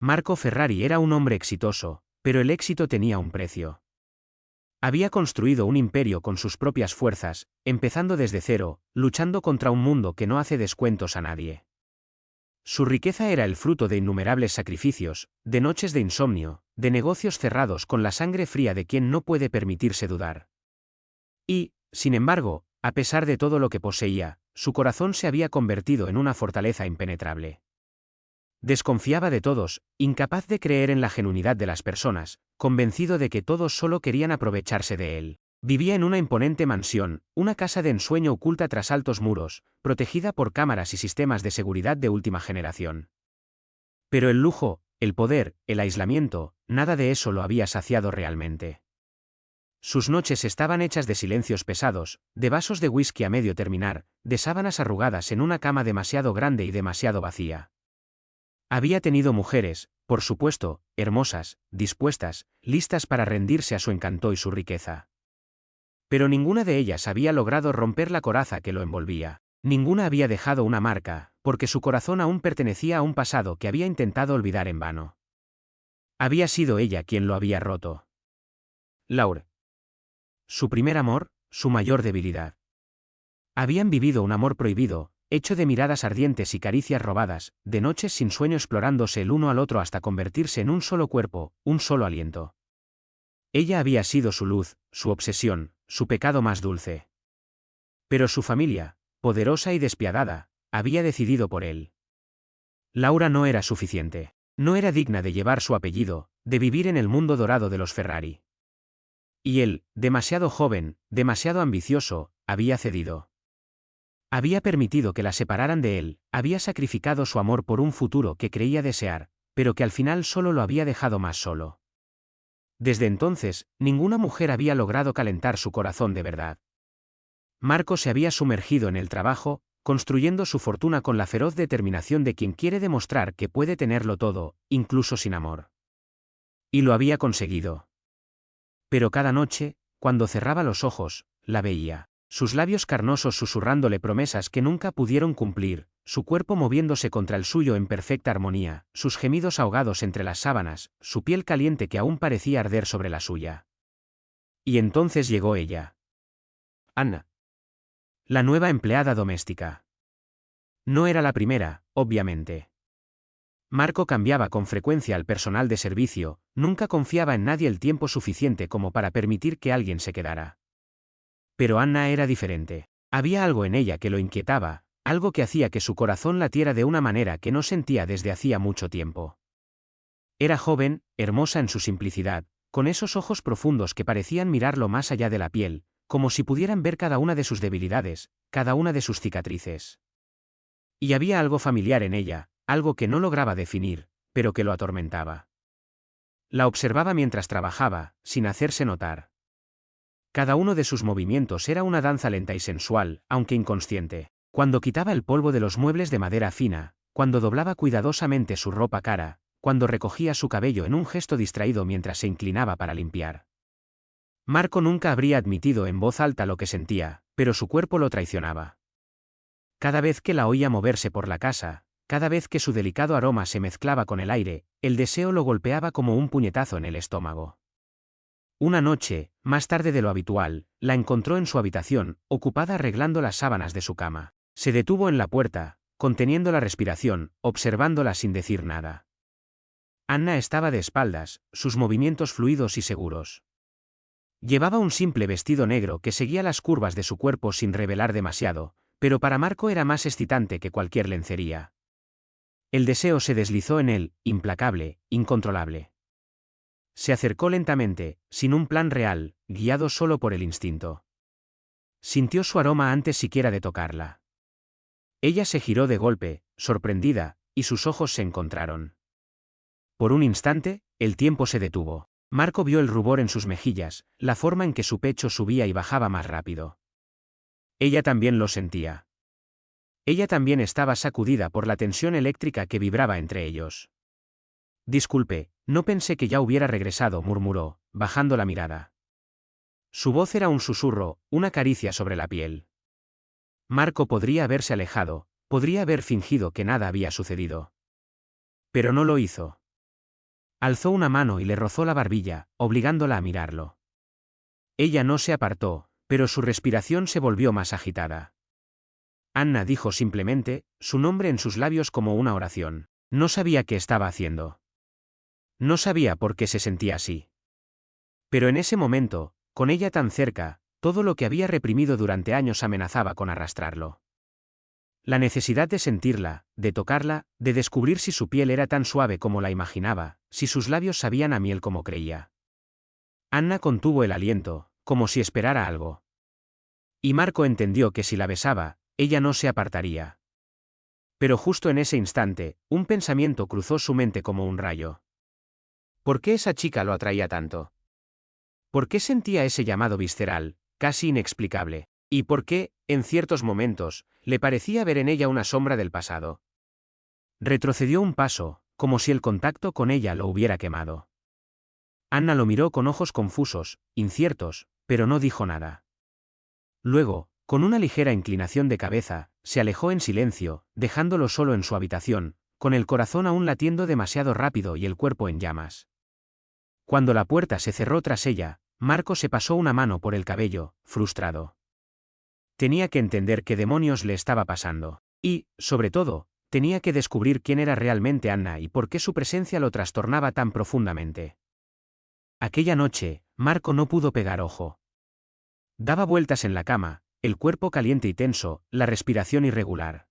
Marco Ferrari era un hombre exitoso, pero el éxito tenía un precio. Había construido un imperio con sus propias fuerzas, empezando desde cero, luchando contra un mundo que no hace descuentos a nadie. Su riqueza era el fruto de innumerables sacrificios, de noches de insomnio, de negocios cerrados con la sangre fría de quien no puede permitirse dudar. Y, sin embargo, a pesar de todo lo que poseía, su corazón se había convertido en una fortaleza impenetrable. Desconfiaba de todos, incapaz de creer en la genuinidad de las personas, convencido de que todos solo querían aprovecharse de él. Vivía en una imponente mansión, una casa de ensueño oculta tras altos muros, protegida por cámaras y sistemas de seguridad de última generación. Pero el lujo, el poder, el aislamiento, nada de eso lo había saciado realmente. Sus noches estaban hechas de silencios pesados, de vasos de whisky a medio terminar, de sábanas arrugadas en una cama demasiado grande y demasiado vacía. Había tenido mujeres, por supuesto, hermosas, dispuestas, listas para rendirse a su encanto y su riqueza. Pero ninguna de ellas había logrado romper la coraza que lo envolvía. Ninguna había dejado una marca, porque su corazón aún pertenecía a un pasado que había intentado olvidar en vano. Había sido ella quien lo había roto. Laure. Su primer amor, su mayor debilidad. Habían vivido un amor prohibido, hecho de miradas ardientes y caricias robadas, de noches sin sueño explorándose el uno al otro hasta convertirse en un solo cuerpo, un solo aliento. Ella había sido su luz, su obsesión, su pecado más dulce. Pero su familia, poderosa y despiadada, había decidido por él. Laura no era suficiente. No era digna de llevar su apellido, de vivir en el mundo dorado de los Ferrari. Y él, demasiado joven, demasiado ambicioso, había cedido. Había permitido que la separaran de él, había sacrificado su amor por un futuro que creía desear, pero que al final solo lo había dejado más solo. Desde entonces, ninguna mujer había logrado calentar su corazón de verdad. Marco se había sumergido en el trabajo, construyendo su fortuna con la feroz determinación de quien quiere demostrar que puede tenerlo todo, incluso sin amor. Y lo había conseguido. Pero cada noche, cuando cerraba los ojos, la veía. Sus labios carnosos susurrándole promesas que nunca pudieron cumplir, su cuerpo moviéndose contra el suyo en perfecta armonía, sus gemidos ahogados entre las sábanas, su piel caliente que aún parecía arder sobre la suya. Y entonces llegó ella. Anna. La nueva empleada doméstica. No era la primera, obviamente. Marco cambiaba con frecuencia al personal de servicio, nunca confiaba en nadie el tiempo suficiente como para permitir que alguien se quedara. Pero Anna era diferente. Había algo en ella que lo inquietaba, algo que hacía que su corazón latiera de una manera que no sentía desde hacía mucho tiempo. Era joven, hermosa en su simplicidad, con esos ojos profundos que parecían mirarlo más allá de la piel, como si pudieran ver cada una de sus debilidades, cada una de sus cicatrices. Y había algo familiar en ella, algo que no lograba definir, pero que lo atormentaba. La observaba mientras trabajaba, sin hacerse notar. Cada uno de sus movimientos era una danza lenta y sensual, aunque inconsciente. Cuando quitaba el polvo de los muebles de madera fina, cuando doblaba cuidadosamente su ropa cara, cuando recogía su cabello en un gesto distraído mientras se inclinaba para limpiar. Marco nunca habría admitido en voz alta lo que sentía, pero su cuerpo lo traicionaba. Cada vez que la oía moverse por la casa, cada vez que su delicado aroma se mezclaba con el aire, el deseo lo golpeaba como un puñetazo en el estómago. Una noche, más tarde de lo habitual, la encontró en su habitación, ocupada arreglando las sábanas de su cama. Se detuvo en la puerta, conteniendo la respiración, observándola sin decir nada. Anna estaba de espaldas, sus movimientos fluidos y seguros. Llevaba un simple vestido negro que seguía las curvas de su cuerpo sin revelar demasiado, pero para Marco era más excitante que cualquier lencería. El deseo se deslizó en él, implacable, incontrolable. Se acercó lentamente, sin un plan real, guiado solo por el instinto. Sintió su aroma antes siquiera de tocarla. Ella se giró de golpe, sorprendida, y sus ojos se encontraron. Por un instante, el tiempo se detuvo. Marco vio el rubor en sus mejillas, la forma en que su pecho subía y bajaba más rápido. Ella también lo sentía. Ella también estaba sacudida por la tensión eléctrica que vibraba entre ellos. Disculpe, no pensé que ya hubiera regresado, murmuró, bajando la mirada. Su voz era un susurro, una caricia sobre la piel. Marco podría haberse alejado, podría haber fingido que nada había sucedido. Pero no lo hizo. Alzó una mano y le rozó la barbilla, obligándola a mirarlo. Ella no se apartó, pero su respiración se volvió más agitada. Anna dijo simplemente, su nombre en sus labios como una oración. No sabía qué estaba haciendo. No sabía por qué se sentía así. Pero en ese momento, con ella tan cerca, todo lo que había reprimido durante años amenazaba con arrastrarlo. La necesidad de sentirla, de tocarla, de descubrir si su piel era tan suave como la imaginaba, si sus labios sabían a miel como creía. Anna contuvo el aliento, como si esperara algo. Y Marco entendió que si la besaba, ella no se apartaría. Pero justo en ese instante, un pensamiento cruzó su mente como un rayo. ¿Por qué esa chica lo atraía tanto? ¿Por qué sentía ese llamado visceral, casi inexplicable? ¿Y por qué, en ciertos momentos, le parecía ver en ella una sombra del pasado? Retrocedió un paso, como si el contacto con ella lo hubiera quemado. Anna lo miró con ojos confusos, inciertos, pero no dijo nada. Luego, con una ligera inclinación de cabeza, se alejó en silencio, dejándolo solo en su habitación, con el corazón aún latiendo demasiado rápido y el cuerpo en llamas. Cuando la puerta se cerró tras ella, Marco se pasó una mano por el cabello, frustrado. Tenía que entender qué demonios le estaba pasando. Y, sobre todo, tenía que descubrir quién era realmente Anna y por qué su presencia lo trastornaba tan profundamente. Aquella noche, Marco no pudo pegar ojo. Daba vueltas en la cama, el cuerpo caliente y tenso, la respiración irregular.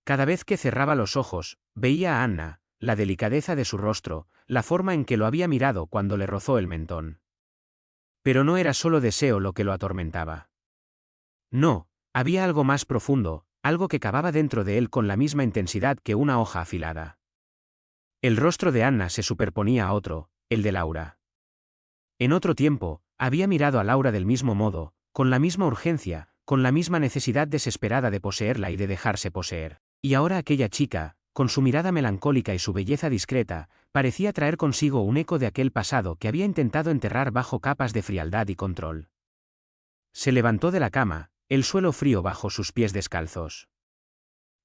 Cada vez que cerraba los ojos, veía a Anna, la delicadeza de su rostro, la forma en que lo había mirado cuando le rozó el mentón. Pero no era solo deseo lo que lo atormentaba. No, había algo más profundo, algo que cavaba dentro de él con la misma intensidad que una hoja afilada. El rostro de Anna se superponía a otro, el de Laura. En otro tiempo, había mirado a Laura del mismo modo, con la misma urgencia, con la misma necesidad desesperada de poseerla y de dejarse poseer. Y ahora aquella chica, con su mirada melancólica y su belleza discreta, parecía traer consigo un eco de aquel pasado que había intentado enterrar bajo capas de frialdad y control. Se levantó de la cama, el suelo frío bajo sus pies descalzos.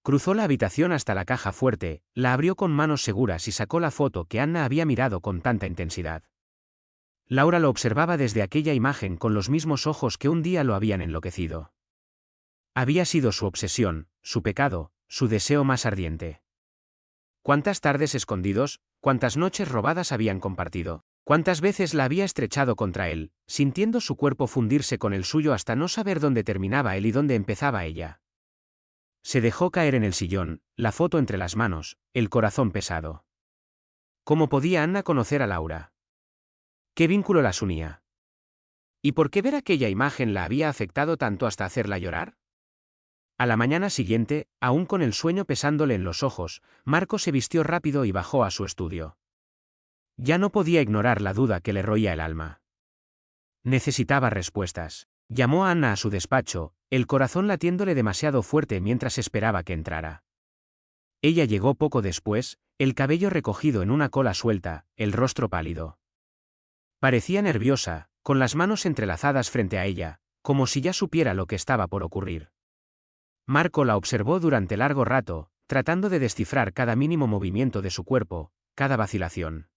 Cruzó la habitación hasta la caja fuerte, la abrió con manos seguras y sacó la foto que Anna había mirado con tanta intensidad. Laura lo observaba desde aquella imagen con los mismos ojos que un día lo habían enloquecido. Había sido su obsesión, su pecado, su deseo más ardiente. ¿Cuántas tardes escondidos, cuántas noches robadas habían compartido? ¿Cuántas veces la había estrechado contra él, sintiendo su cuerpo fundirse con el suyo hasta no saber dónde terminaba él y dónde empezaba ella? Se dejó caer en el sillón, la foto entre las manos, el corazón pesado. ¿Cómo podía Anna conocer a Laura? ¿Qué vínculo las unía? ¿Y por qué ver aquella imagen la había afectado tanto hasta hacerla llorar? A la mañana siguiente, aún con el sueño pesándole en los ojos, Marco se vistió rápido y bajó a su estudio. Ya no podía ignorar la duda que le roía el alma. Necesitaba respuestas. Llamó a Anna a su despacho, el corazón latiéndole demasiado fuerte mientras esperaba que entrara. Ella llegó poco después, el cabello recogido en una cola suelta, el rostro pálido. Parecía nerviosa, con las manos entrelazadas frente a ella, como si ya supiera lo que estaba por ocurrir. Marco la observó durante largo rato, tratando de descifrar cada mínimo movimiento de su cuerpo, cada vacilación.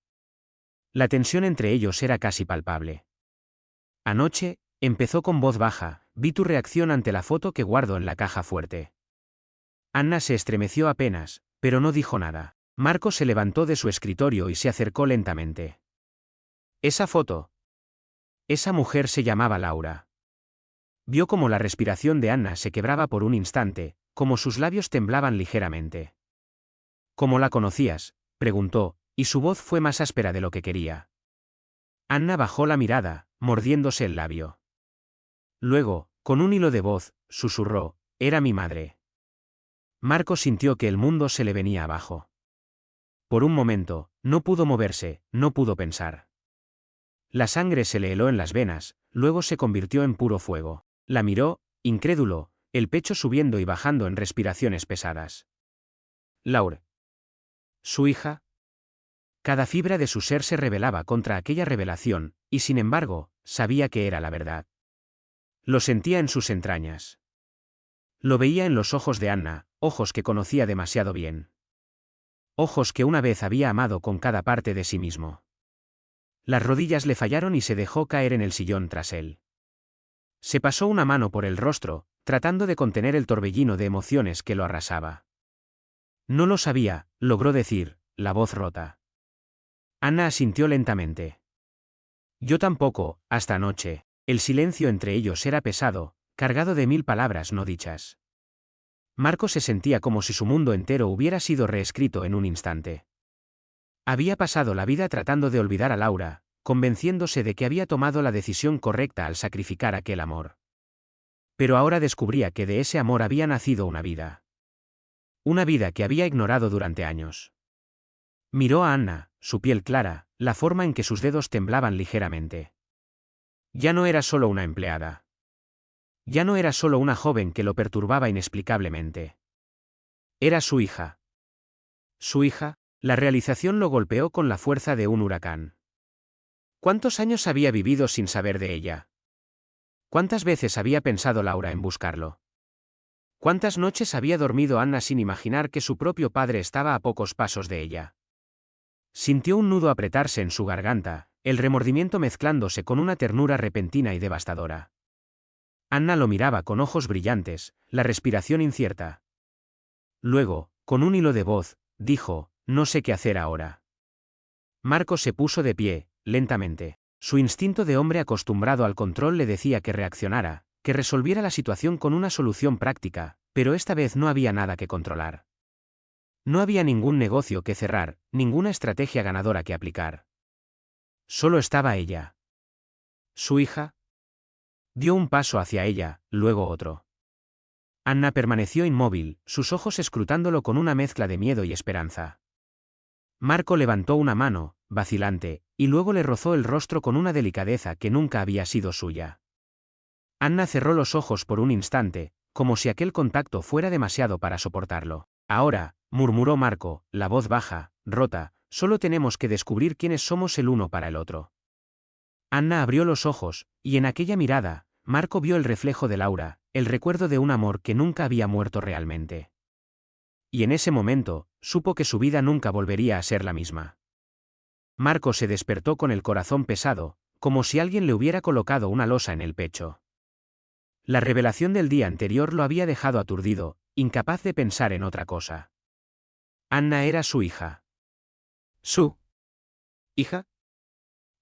La tensión entre ellos era casi palpable. Anoche, empezó con voz baja, vi tu reacción ante la foto que guardo en la caja fuerte. Anna se estremeció apenas, pero no dijo nada. Marco se levantó de su escritorio y se acercó lentamente. Esa foto. Esa mujer se llamaba Laura. Vio como la respiración de Anna se quebraba por un instante, como sus labios temblaban ligeramente. ¿Cómo la conocías?, preguntó, y su voz fue más áspera de lo que quería. Anna bajó la mirada, mordiéndose el labio. Luego, con un hilo de voz, susurró, era mi madre. Marco sintió que el mundo se le venía abajo. Por un momento, no pudo moverse, no pudo pensar. La sangre se le heló en las venas, luego se convirtió en puro fuego. La miró, incrédulo, el pecho subiendo y bajando en respiraciones pesadas. Laura. ¿Su hija? Cada fibra de su ser se rebelaba contra aquella revelación, y sin embargo, sabía que era la verdad. Lo sentía en sus entrañas. Lo veía en los ojos de Anna, ojos que conocía demasiado bien. ojos que una vez había amado con cada parte de sí mismo. Las rodillas le fallaron y se dejó caer en el sillón tras él. Se pasó una mano por el rostro, tratando de contener el torbellino de emociones que lo arrasaba. No lo sabía, logró decir, la voz rota. Anna asintió lentamente. Yo tampoco, hasta anoche. El silencio entre ellos era pesado, cargado de 1000 palabras no dichas. Marco se sentía como si su mundo entero hubiera sido reescrito en un instante. Había pasado la vida tratando de olvidar a Laura, convenciéndose de que había tomado la decisión correcta al sacrificar aquel amor. Pero ahora descubría que de ese amor había nacido una vida. Una vida que había ignorado durante años. Miró a Anna, su piel clara, la forma en que sus dedos temblaban ligeramente. Ya no era solo una empleada. Ya no era solo una joven que lo perturbaba inexplicablemente. Era su hija. Su hija, la realización lo golpeó con la fuerza de un huracán. ¿Cuántos años había vivido sin saber de ella? ¿Cuántas veces había pensado Laura en buscarlo? ¿Cuántas noches había dormido Anna sin imaginar que su propio padre estaba a pocos pasos de ella? Sintió un nudo apretarse en su garganta, el remordimiento mezclándose con una ternura repentina y devastadora. Anna lo miraba con ojos brillantes, la respiración incierta. Luego, con un hilo de voz, dijo, no sé qué hacer ahora. Marco se puso de pie, lentamente. Su instinto de hombre acostumbrado al control le decía que reaccionara, que resolviera la situación con una solución práctica, pero esta vez no había nada que controlar. No había ningún negocio que cerrar, ninguna estrategia ganadora que aplicar. Solo estaba ella. ¿Su hija? Dio un paso hacia ella, luego otro. Anna permaneció inmóvil, sus ojos escrutándolo con una mezcla de miedo y esperanza. Marco levantó una mano, vacilante, y luego le rozó el rostro con una delicadeza que nunca había sido suya. Anna cerró los ojos por un instante, como si aquel contacto fuera demasiado para soportarlo. Ahora, murmuró Marco, la voz baja, rota, solo tenemos que descubrir quiénes somos el uno para el otro. Anna abrió los ojos, y en aquella mirada, Marco vio el reflejo de Laura, el recuerdo de un amor que nunca había muerto realmente. Y en ese momento, supo que su vida nunca volvería a ser la misma. Marco se despertó con el corazón pesado, como si alguien le hubiera colocado una losa en el pecho. La revelación del día anterior lo había dejado aturdido, incapaz de pensar en otra cosa. Anna era su hija. ¿Su hija?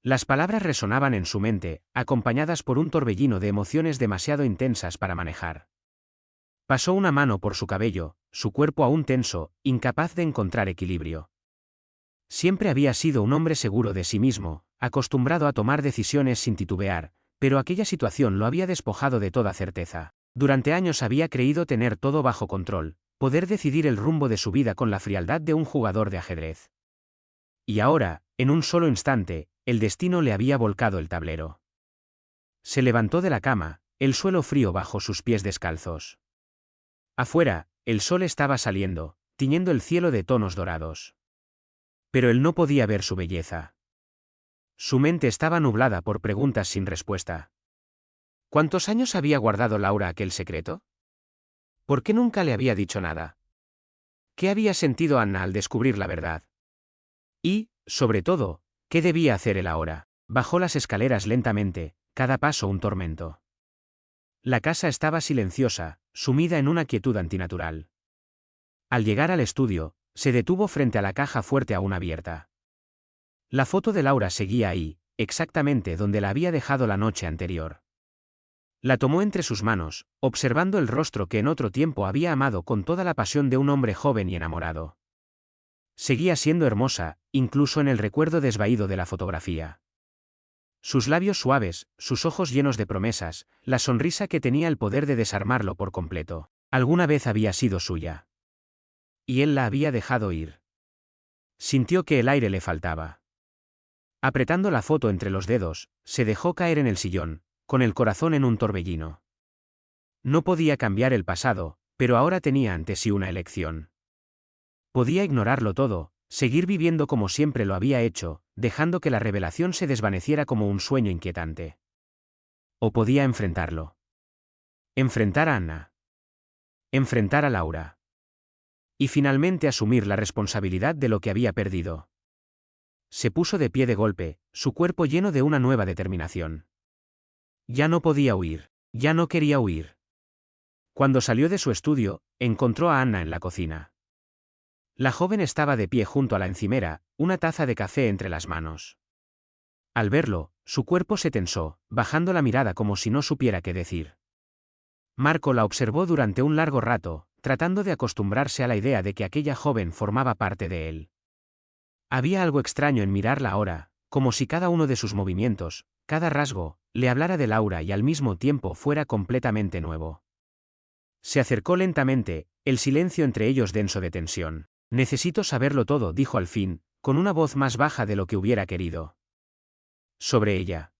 Las palabras resonaban en su mente, acompañadas por un torbellino de emociones demasiado intensas para manejar. Pasó una mano por su cabello, su cuerpo aún tenso, incapaz de encontrar equilibrio. Siempre había sido un hombre seguro de sí mismo, acostumbrado a tomar decisiones sin titubear, pero aquella situación lo había despojado de toda certeza. Durante años había creído tener todo bajo control, poder decidir el rumbo de su vida con la frialdad de un jugador de ajedrez. Y ahora, en un solo instante, el destino le había volcado el tablero. Se levantó de la cama, el suelo frío bajo sus pies descalzos. Afuera, el sol estaba saliendo, tiñendo el cielo de tonos dorados. Pero él no podía ver su belleza. Su mente estaba nublada por preguntas sin respuesta. ¿Cuántos años había guardado Laura aquel secreto? ¿Por qué nunca le había dicho nada? ¿Qué había sentido Anna al descubrir la verdad? Y, sobre todo, ¿qué debía hacer él ahora? Bajó las escaleras lentamente, cada paso un tormento. La casa estaba silenciosa, sumida en una quietud antinatural. Al llegar al estudio, se detuvo frente a la caja fuerte aún abierta. La foto de Laura seguía ahí, exactamente donde la había dejado la noche anterior. La tomó entre sus manos, observando el rostro que en otro tiempo había amado con toda la pasión de un hombre joven y enamorado. Seguía siendo hermosa, incluso en el recuerdo desvaído de la fotografía. Sus labios suaves, sus ojos llenos de promesas, la sonrisa que tenía el poder de desarmarlo por completo. Alguna vez había sido suya. Y él la había dejado ir. Sintió que el aire le faltaba. Apretando la foto entre los dedos, se dejó caer en el sillón, con el corazón en un torbellino. No podía cambiar el pasado, pero ahora tenía ante sí una elección. Podía ignorarlo todo, seguir viviendo como siempre lo había hecho, dejando que la revelación se desvaneciera como un sueño inquietante. O podía enfrentarlo. Enfrentar a Anna. Enfrentar a Laura. y finalmente asumir la responsabilidad de lo que había perdido. Se puso de pie de golpe, su cuerpo lleno de una nueva determinación. Ya no podía huir, ya no quería huir. Cuando salió de su estudio, encontró a Anna en la cocina. La joven estaba de pie junto a la encimera, una taza de café entre las manos. Al verlo, su cuerpo se tensó, bajando la mirada como si no supiera qué decir. Marco la observó durante un largo rato, tratando de acostumbrarse a la idea de que aquella joven formaba parte de él. Había algo extraño en mirarla ahora, como si cada uno de sus movimientos, cada rasgo, le hablara de Laura y al mismo tiempo fuera completamente nuevo. Se acercó lentamente, el silencio entre ellos denso de tensión. Necesito saberlo todo, dijo al fin, con una voz más baja de lo que hubiera querido. Sobre ella.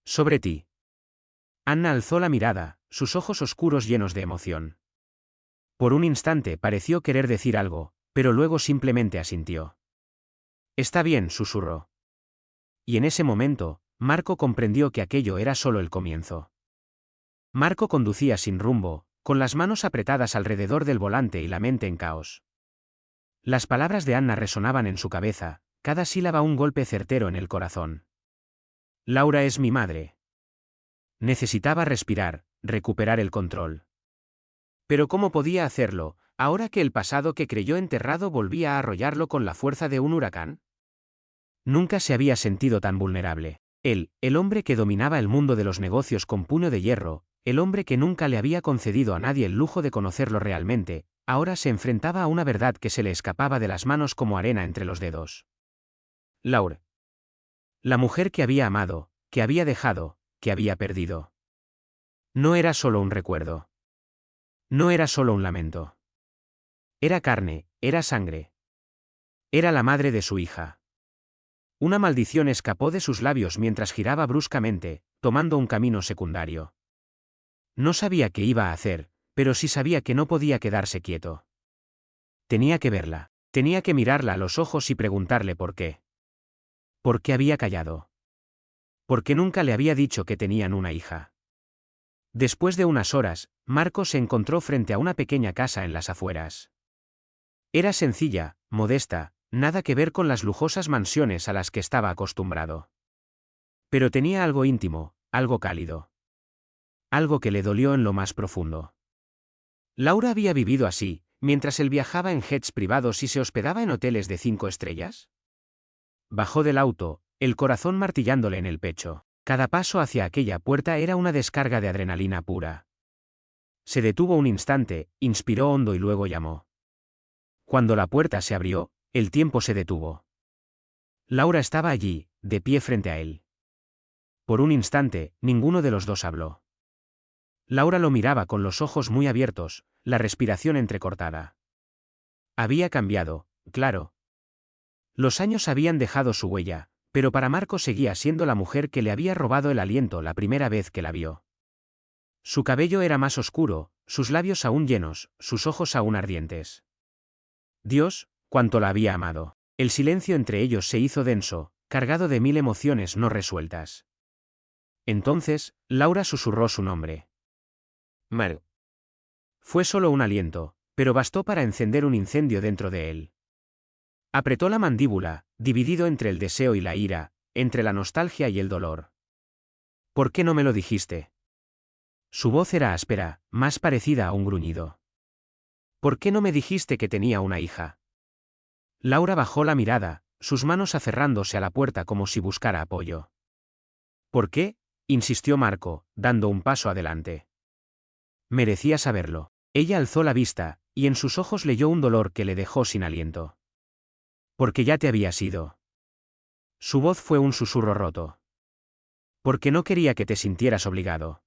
Sobre ti. Anna alzó la mirada, sus ojos oscuros llenos de emoción. Por un instante pareció querer decir algo, pero luego simplemente asintió. Está bien, susurró. Y en ese momento, Marco comprendió que aquello era solo el comienzo. Marco conducía sin rumbo, con las manos apretadas alrededor del volante y la mente en caos. Las palabras de Anna resonaban en su cabeza, cada sílaba un golpe certero en el corazón. Laura es mi madre. Necesitaba respirar, recuperar el control. Pero ¿cómo podía hacerlo, ahora que el pasado que creyó enterrado volvía a arrollarlo con la fuerza de un huracán? Nunca se había sentido tan vulnerable. Él, el hombre que dominaba el mundo de los negocios con puño de hierro, el hombre que nunca le había concedido a nadie el lujo de conocerlo realmente, ahora se enfrentaba a una verdad que se le escapaba de las manos como arena entre los dedos. Laura. La mujer que había amado, que había dejado, que había perdido. No era solo un recuerdo. No era solo un lamento. Era carne, era sangre. Era la madre de su hija. Una maldición escapó de sus labios mientras giraba bruscamente, tomando un camino secundario. No sabía qué iba a hacer, pero sí sabía que no podía quedarse quieto. Tenía que verla, tenía que mirarla a los ojos y preguntarle por qué. ¿Por qué había callado? ¿Por qué nunca le había dicho que tenían una hija? Después de unas horas, Marco se encontró frente a una pequeña casa en las afueras. Era sencilla, modesta, nada que ver con las lujosas mansiones a las que estaba acostumbrado. Pero tenía algo íntimo, algo cálido. Algo que le dolió en lo más profundo. ¿Laura había vivido así, mientras él viajaba en jets privados y se hospedaba en hoteles de 5 estrellas? Bajó del auto, el corazón martillándole en el pecho. Cada paso hacia aquella puerta era una descarga de adrenalina pura. Se detuvo un instante, inspiró hondo y luego llamó. Cuando la puerta se abrió, el tiempo se detuvo. Laura estaba allí, de pie frente a él. Por un instante, ninguno de los dos habló. Laura lo miraba con los ojos muy abiertos, la respiración entrecortada. Había cambiado, claro. Los años habían dejado su huella, pero para Marco seguía siendo la mujer que le había robado el aliento la primera vez que la vio. Su cabello era más oscuro, sus labios aún llenos, sus ojos aún ardientes. Dios, cuánto la había amado. El silencio entre ellos se hizo denso, cargado de 1000 emociones no resueltas. Entonces, Laura susurró su nombre. Mar. Fue solo un aliento, pero bastó para encender un incendio dentro de él. Apretó la mandíbula, dividido entre el deseo y la ira, entre la nostalgia y el dolor. ¿Por qué no me lo dijiste? Su voz era áspera, más parecida a un gruñido. ¿Por qué no me dijiste que tenía una hija? Laura bajó la mirada, sus manos aferrándose a la puerta como si buscara apoyo. ¿Por qué? Insistió Marco, dando un paso adelante. Merecía saberlo. Ella alzó la vista, y en sus ojos leyó un dolor que le dejó sin aliento. Porque ya te habías ido. Su voz fue un susurro roto. Porque no quería que te sintieras obligado.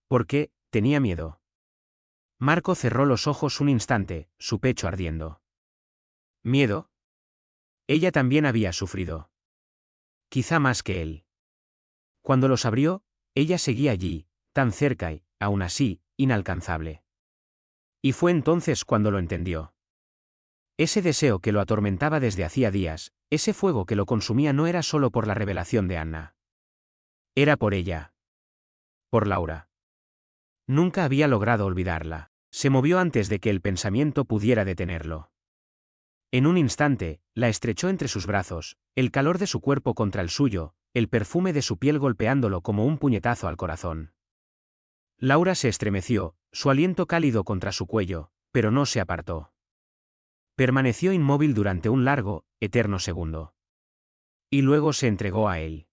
Porque, tenía miedo. Marco cerró los ojos un instante, su pecho ardiendo. ¿Miedo? Ella también había sufrido. Quizá más que él. Cuando los abrió, ella seguía allí, tan cerca y, aún así, inalcanzable. Y fue entonces cuando lo entendió. Ese deseo que lo atormentaba desde hacía días, ese fuego que lo consumía no era solo por la revelación de Anna. Era por ella. Por Laura. Nunca había logrado olvidarla. Se movió antes de que el pensamiento pudiera detenerlo. En un instante, la estrechó entre sus brazos, el calor de su cuerpo contra el suyo, el perfume de su piel golpeándolo como un puñetazo al corazón. Laura se estremeció, su aliento cálido contra su cuello, pero no se apartó. Permaneció inmóvil durante un largo, eterno segundo. Y luego se entregó a él.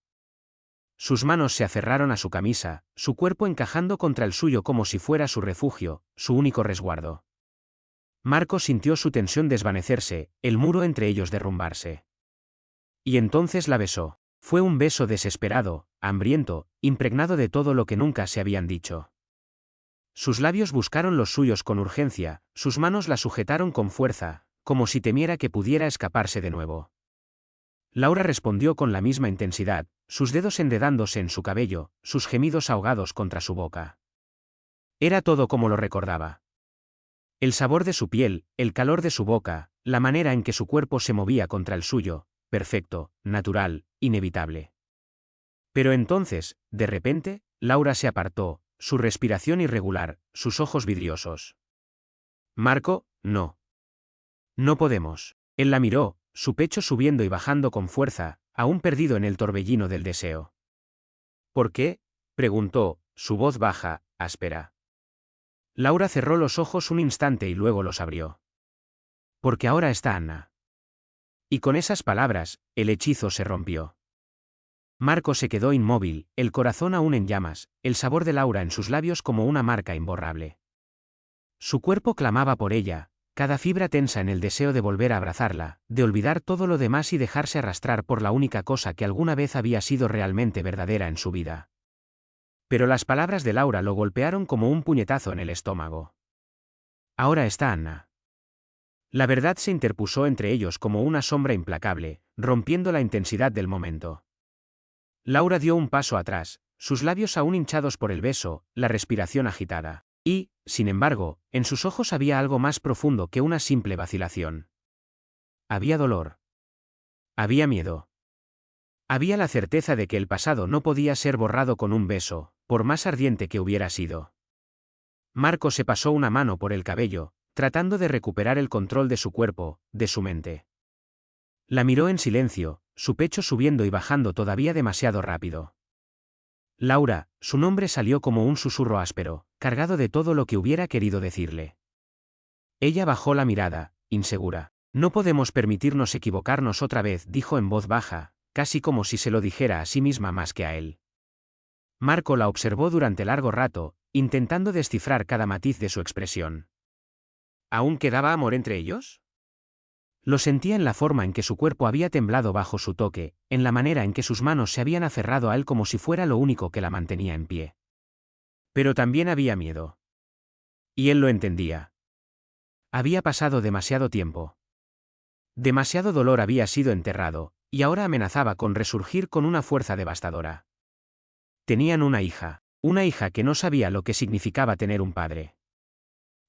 Sus manos se aferraron a su camisa, su cuerpo encajando contra el suyo como si fuera su refugio, su único resguardo. Marco sintió su tensión desvanecerse, el muro entre ellos derrumbarse. Y entonces la besó. Fue un beso desesperado, hambriento, impregnado de todo lo que nunca se habían dicho. Sus labios buscaron los suyos con urgencia, sus manos la sujetaron con fuerza, como si temiera que pudiera escaparse de nuevo. Laura respondió con la misma intensidad, sus dedos enredándose en su cabello, sus gemidos ahogados contra su boca. Era todo como lo recordaba. El sabor de su piel, el calor de su boca, la manera en que su cuerpo se movía contra el suyo, perfecto, natural, inevitable. Pero entonces, de repente, Laura se apartó, su respiración irregular, sus ojos vidriosos. Marco, no. No podemos. Él la miró, su pecho subiendo y bajando con fuerza, aún perdido en el torbellino del deseo. ¿Por qué?, preguntó, su voz baja, áspera. Laura cerró los ojos un instante y luego los abrió. Porque ahora está Anna. Y con esas palabras, el hechizo se rompió. Marco se quedó inmóvil, el corazón aún en llamas, el sabor de Laura en sus labios como una marca imborrable. Su cuerpo clamaba por ella, cada fibra tensa en el deseo de volver a abrazarla, de olvidar todo lo demás y dejarse arrastrar por la única cosa que alguna vez había sido realmente verdadera en su vida. Pero las palabras de Laura lo golpearon como un puñetazo en el estómago. Ahora está Anna. La verdad se interpuso entre ellos como una sombra implacable, rompiendo la intensidad del momento. Laura dio un paso atrás, sus labios aún hinchados por el beso, la respiración agitada. Y, sin embargo, en sus ojos había algo más profundo que una simple vacilación. Había dolor. Había miedo. Había la certeza de que el pasado no podía ser borrado con un beso, por más ardiente que hubiera sido. Marco se pasó una mano por el cabello, tratando de recuperar el control de su cuerpo, de su mente. La miró en silencio, su pecho subiendo y bajando todavía demasiado rápido. Laura, su nombre salió como un susurro áspero, cargado de todo lo que hubiera querido decirle. Ella bajó la mirada, insegura. No podemos permitirnos equivocarnos otra vez, dijo en voz baja, casi como si se lo dijera a sí misma más que a él. Marco la observó durante largo rato, intentando descifrar cada matiz de su expresión. ¿Aún quedaba amor entre ellos? Lo sentía en la forma en que su cuerpo había temblado bajo su toque, en la manera en que sus manos se habían aferrado a él como si fuera lo único que la mantenía en pie. Pero también había miedo. Y él lo entendía. Había pasado demasiado tiempo. Demasiado dolor había sido enterrado, y ahora amenazaba con resurgir con una fuerza devastadora. Tenían una hija que no sabía lo que significaba tener un padre.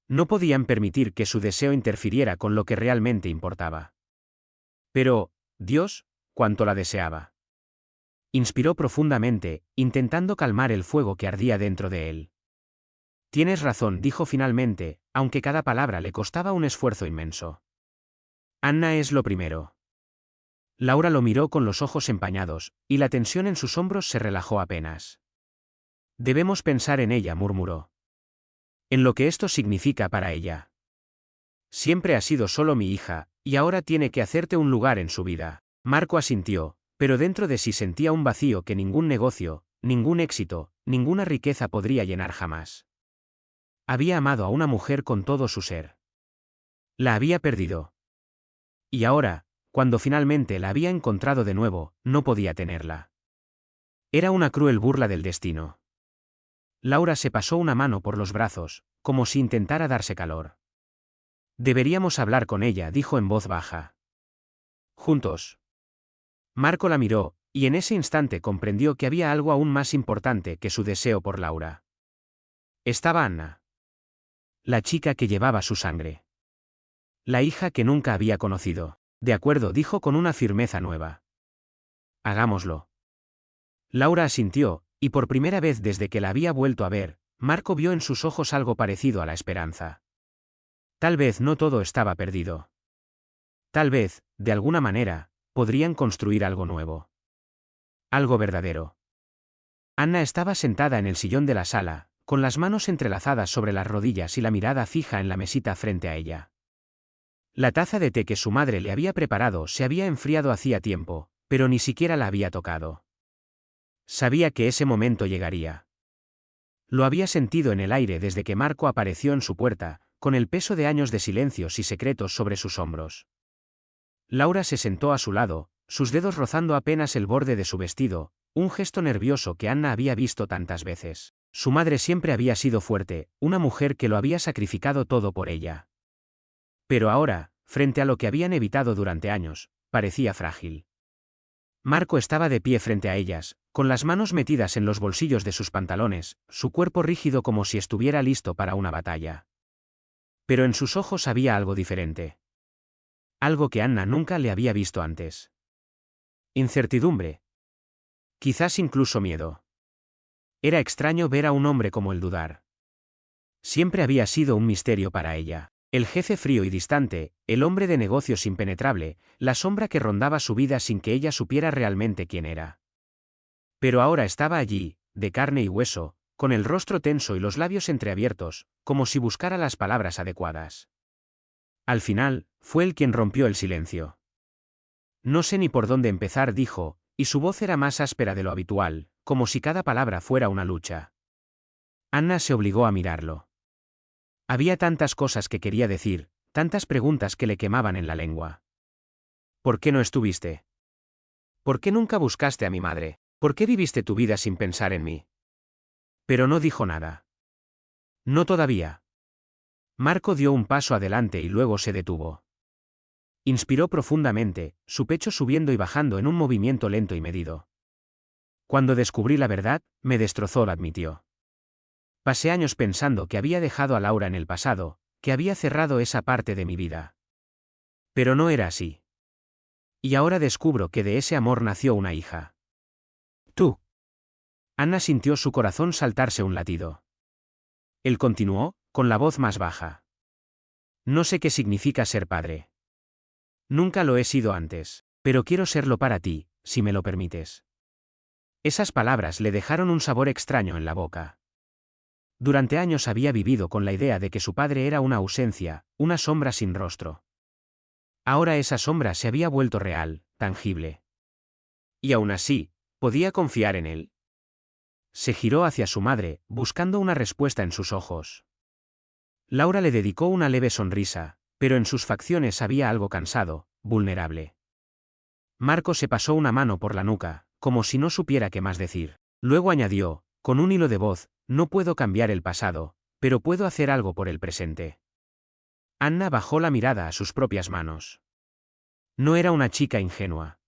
No podían permitir que su deseo interfiriera con lo que realmente importaba. Pero, Dios, cuánto la deseaba. Inspiró profundamente, intentando calmar el fuego que ardía dentro de él. Tienes razón, dijo finalmente, aunque cada palabra le costaba un esfuerzo inmenso. Anna es lo primero. Laura lo miró con los ojos empañados, y la tensión en sus hombros se relajó apenas. Debemos pensar en ella, murmuró. En lo que esto significa para ella. Siempre ha sido solo mi hija, y ahora tiene que hacerte un lugar en su vida. Marco asintió, pero dentro de sí sentía un vacío que ningún negocio, ningún éxito, ninguna riqueza podría llenar jamás. Había amado a una mujer con todo su ser. La había perdido. Y ahora, cuando finalmente la había encontrado de nuevo, no podía tenerla. Era una cruel burla del destino. Laura se pasó una mano por los brazos, como si intentara darse calor. Deberíamos hablar con ella, dijo en voz baja. Juntos. Marco la miró, y en ese instante comprendió que había algo aún más importante que su deseo por Laura. Estaba Anna. La chica que llevaba su sangre. La hija que nunca había conocido. De acuerdo, dijo con una firmeza nueva. Hagámoslo. Laura asintió, y por primera vez desde que la había vuelto a ver, Marco vio en sus ojos algo parecido a la esperanza. Tal vez no todo estaba perdido. Tal vez, de alguna manera, podrían construir algo nuevo. Algo verdadero. Anna estaba sentada en el sillón de la sala, con las manos entrelazadas sobre las rodillas y la mirada fija en la mesita frente a ella. La taza de té que su madre le había preparado se había enfriado hacía tiempo, pero ni siquiera la había tocado. Sabía que ese momento llegaría. Lo había sentido en el aire desde que Marco apareció en su puerta, con el peso de años de silencios y secretos sobre sus hombros. Laura se sentó a su lado, sus dedos rozando apenas el borde de su vestido, un gesto nervioso que Anna había visto tantas veces. Su madre siempre había sido fuerte, una mujer que lo había sacrificado todo por ella. Pero ahora, frente a lo que habían evitado durante años, parecía frágil. Marco estaba de pie frente a ellas, con las manos metidas en los bolsillos de sus pantalones, su cuerpo rígido como si estuviera listo para una batalla. Pero en sus ojos había algo diferente. Algo que Anna nunca le había visto antes. Incertidumbre. Quizás incluso miedo. Era extraño ver a un hombre como él dudar. Siempre había sido un misterio para ella. El jefe frío y distante, el hombre de negocios impenetrable, la sombra que rondaba su vida sin que ella supiera realmente quién era. Pero ahora estaba allí, de carne y hueso, con el rostro tenso y los labios entreabiertos, como si buscara las palabras adecuadas. Al final, fue él quien rompió el silencio. No sé ni por dónde empezar, dijo, y su voz era más áspera de lo habitual, como si cada palabra fuera una lucha. Anna se obligó a mirarlo. Había tantas cosas que quería decir, tantas preguntas que le quemaban en la lengua. ¿Por qué no estuviste? ¿Por qué nunca buscaste a mi madre? ¿Por qué viviste tu vida sin pensar en mí? Pero no dijo nada. No todavía. Marco dio un paso adelante y luego se detuvo. Inspiró profundamente, su pecho subiendo y bajando en un movimiento lento y medido. Cuando descubrí la verdad, me destrozó, lo admitió. Pasé años pensando que había dejado a Laura en el pasado, que había cerrado esa parte de mi vida. Pero no era así. Y ahora descubro que de ese amor nació una hija. Tú. Anna sintió su corazón saltarse un latido. Él continuó, con la voz más baja. No sé qué significa ser padre. Nunca lo he sido antes, pero quiero serlo para ti, si me lo permites. Esas palabras le dejaron un sabor extraño en la boca. Durante años había vivido con la idea de que su padre era una ausencia, una sombra sin rostro. Ahora esa sombra se había vuelto real, tangible. Y aún así, ¿podía confiar en él? Se giró hacia su madre, buscando una respuesta en sus ojos. Laura le dedicó una leve sonrisa, pero en sus facciones había algo cansado, vulnerable. Marco se pasó una mano por la nuca, como si no supiera qué más decir. Luego añadió, con un hilo de voz, no puedo cambiar el pasado, pero puedo hacer algo por el presente. Anna bajó la mirada a sus propias manos. No era una chica ingenua.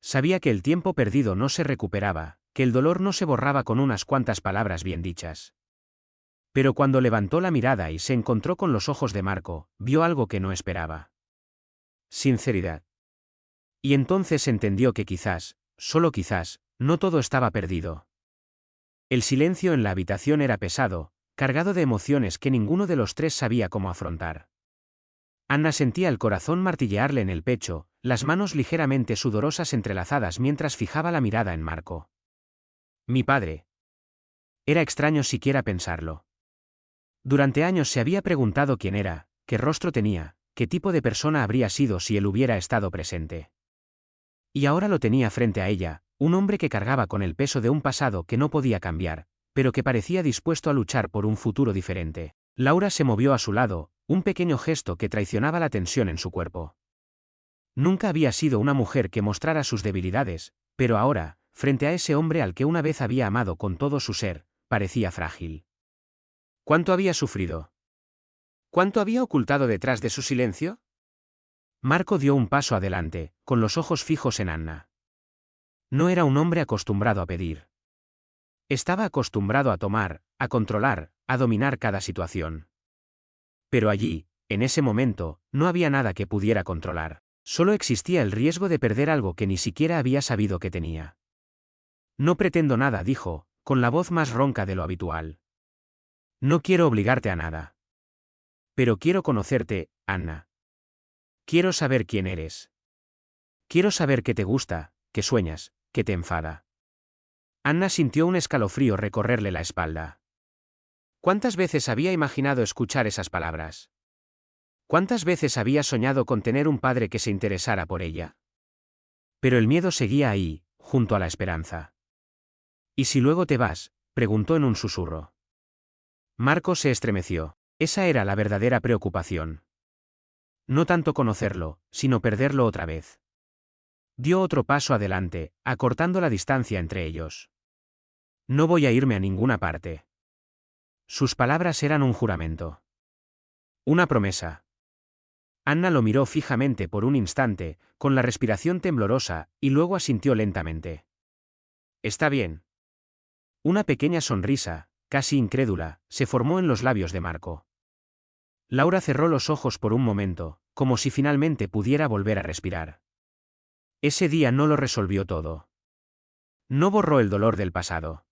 Sabía que el tiempo perdido no se recuperaba, que el dolor no se borraba con unas cuantas palabras bien dichas. Pero cuando levantó la mirada y se encontró con los ojos de Marco, vio algo que no esperaba. Sinceridad. Y entonces entendió que quizás, solo quizás, no todo estaba perdido. El silencio en la habitación era pesado, cargado de emociones que ninguno de los tres sabía cómo afrontar. Anna sentía el corazón martillearle en el pecho, las manos ligeramente sudorosas entrelazadas mientras fijaba la mirada en Marco. Mi padre. Era extraño siquiera pensarlo. Durante años se había preguntado quién era, qué rostro tenía, qué tipo de persona habría sido si él hubiera estado presente. Y ahora lo tenía frente a ella, un hombre que cargaba con el peso de un pasado que no podía cambiar, pero que parecía dispuesto a luchar por un futuro diferente. Laura se movió a su lado, un pequeño gesto que traicionaba la tensión en su cuerpo. Nunca había sido una mujer que mostrara sus debilidades, pero ahora, frente a ese hombre al que una vez había amado con todo su ser, parecía frágil. ¿Cuánto había sufrido? ¿Cuánto había ocultado detrás de su silencio? Marco dio un paso adelante, con los ojos fijos en Anna. No era un hombre acostumbrado a pedir. Estaba acostumbrado a tomar, a controlar, a dominar cada situación. Pero allí, en ese momento, no había nada que pudiera controlar. Solo existía el riesgo de perder algo que ni siquiera había sabido que tenía. No pretendo nada, dijo, con la voz más ronca de lo habitual. No quiero obligarte a nada. Pero quiero conocerte, Anna. Quiero saber quién eres. Quiero saber qué te gusta, qué sueñas, qué te enfada. Anna sintió un escalofrío recorrerle la espalda. ¿Cuántas veces había imaginado escuchar esas palabras? ¿Cuántas veces había soñado con tener un padre que se interesara por ella? Pero el miedo seguía ahí, junto a la esperanza. ¿Y si luego te vas?, preguntó en un susurro. Marco se estremeció. Esa era la verdadera preocupación. No tanto conocerlo, sino perderlo otra vez. Dio otro paso adelante, acortando la distancia entre ellos. No voy a irme a ninguna parte. Sus palabras eran un juramento. Una promesa. Anna lo miró fijamente por un instante, con la respiración temblorosa, y luego asintió lentamente. Está bien. Una pequeña sonrisa, casi incrédula, se formó en los labios de Marco. Laura cerró los ojos por un momento, como si finalmente pudiera volver a respirar. Ese día no lo resolvió todo. No borró el dolor del pasado.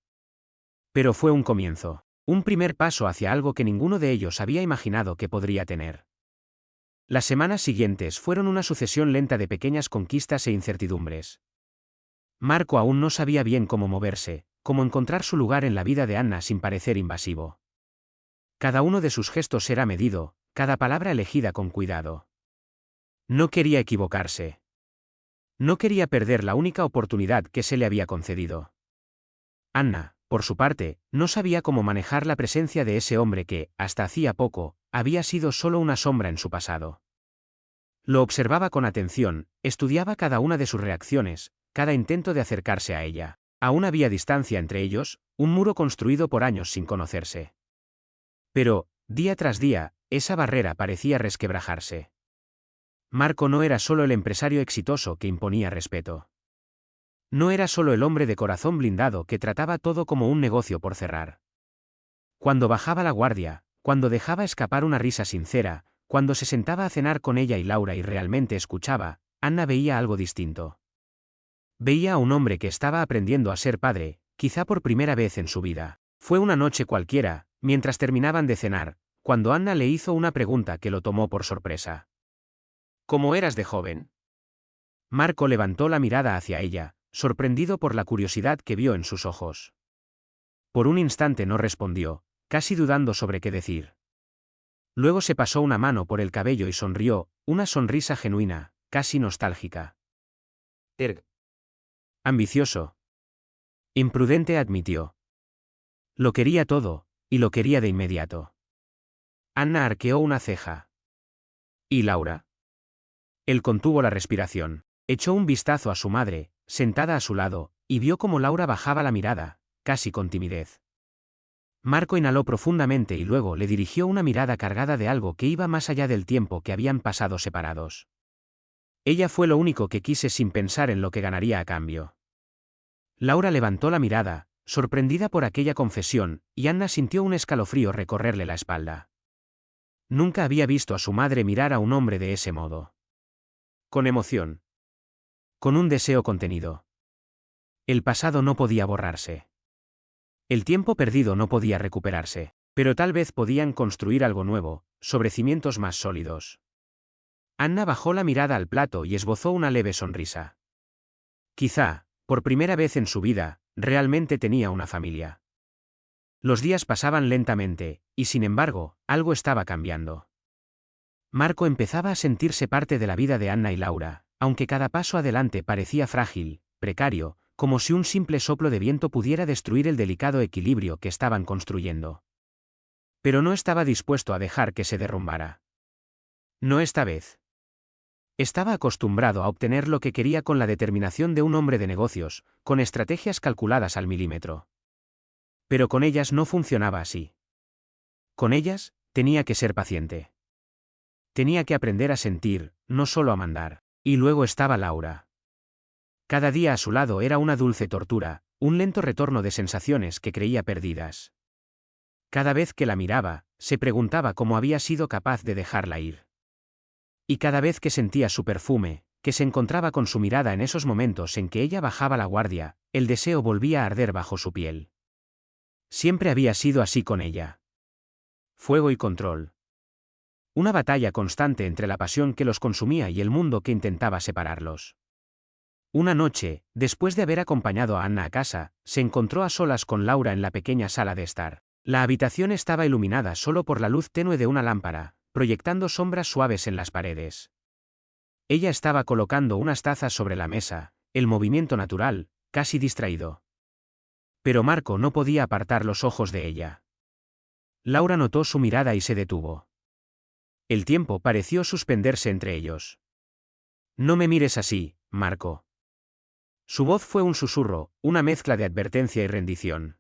Pero fue un comienzo, un primer paso hacia algo que ninguno de ellos había imaginado que podría tener. Las semanas siguientes fueron una sucesión lenta de pequeñas conquistas e incertidumbres. Marco aún no sabía bien cómo moverse, cómo encontrar su lugar en la vida de Anna sin parecer invasivo. Cada uno de sus gestos era medido, cada palabra elegida con cuidado. No quería equivocarse. No quería perder la única oportunidad que se le había concedido. Anna, por su parte, no sabía cómo manejar la presencia de ese hombre que, hasta hacía poco, había sido solo una sombra en su pasado. Lo observaba con atención, estudiaba cada una de sus reacciones, cada intento de acercarse a ella. Aún había distancia entre ellos, un muro construido por años sin conocerse. Pero, día tras día, esa barrera parecía resquebrajarse. Marco no era solo el empresario exitoso que imponía respeto. No era solo el hombre de corazón blindado que trataba todo como un negocio por cerrar. Cuando bajaba la guardia, cuando dejaba escapar una risa sincera, cuando se sentaba a cenar con ella y Laura y realmente escuchaba, Anna veía algo distinto. Veía a un hombre que estaba aprendiendo a ser padre, quizá por primera vez en su vida. Fue una noche cualquiera, mientras terminaban de cenar, cuando Anna le hizo una pregunta que lo tomó por sorpresa. ¿Cómo eras de joven? Marco levantó la mirada hacia ella, sorprendido por la curiosidad que vio en sus ojos. Por un instante no respondió, casi dudando sobre qué decir. Luego se pasó una mano por el cabello y sonrió, una sonrisa genuina, casi nostálgica. Ambicioso. Imprudente, admitió. Lo quería todo, y lo quería de inmediato. Anna arqueó una ceja. ¿Y Laura? Él contuvo la respiración, echó un vistazo a su madre, sentada a su lado, y vio cómo Laura bajaba la mirada, casi con timidez. Marco inhaló profundamente y luego le dirigió una mirada cargada de algo que iba más allá del tiempo que habían pasado separados. Ella fue lo único que quise sin pensar en lo que ganaría a cambio. Laura levantó la mirada, sorprendida por aquella confesión, y Anna sintió un escalofrío recorrerle la espalda. Nunca había visto a su madre mirar a un hombre de ese modo. Con emoción. Con un deseo contenido. El pasado no podía borrarse. El tiempo perdido no podía recuperarse, pero tal vez podían construir algo nuevo, sobre cimientos más sólidos. Anna bajó la mirada al plato y esbozó una leve sonrisa. Quizá, por primera vez en su vida, realmente tenía una familia. Los días pasaban lentamente, y sin embargo, algo estaba cambiando. Marco empezaba a sentirse parte de la vida de Anna y Laura, aunque cada paso adelante parecía frágil, precario, como si un simple soplo de viento pudiera destruir el delicado equilibrio que estaban construyendo. Pero no estaba dispuesto a dejar que se derrumbara. No esta vez. Estaba acostumbrado a obtener lo que quería con la determinación de un hombre de negocios, con estrategias calculadas al milímetro. Pero con ellas no funcionaba así. Con ellas, tenía que ser paciente. Tenía que aprender a sentir, no solo a mandar. Y luego estaba Laura. Cada día a su lado era una dulce tortura, un lento retorno de sensaciones que creía perdidas. Cada vez que la miraba, se preguntaba cómo había sido capaz de dejarla ir. Y cada vez que sentía su perfume, que se encontraba con su mirada en esos momentos en que ella bajaba la guardia, el deseo volvía a arder bajo su piel. Siempre había sido así con ella. fuego y control. Una batalla constante entre la pasión que los consumía y el mundo que intentaba separarlos. Una noche, después de haber acompañado a Anna a casa, se encontró a solas con Laura en la pequeña sala de estar. La habitación estaba iluminada solo por la luz tenue de una lámpara, proyectando sombras suaves en las paredes. Ella estaba colocando unas tazas sobre la mesa, el movimiento natural, casi distraído. Pero Marco no podía apartar los ojos de ella. Laura notó su mirada y se detuvo. El tiempo pareció suspenderse entre ellos. No me mires así, Marco. Su voz fue un susurro, una mezcla de advertencia y rendición.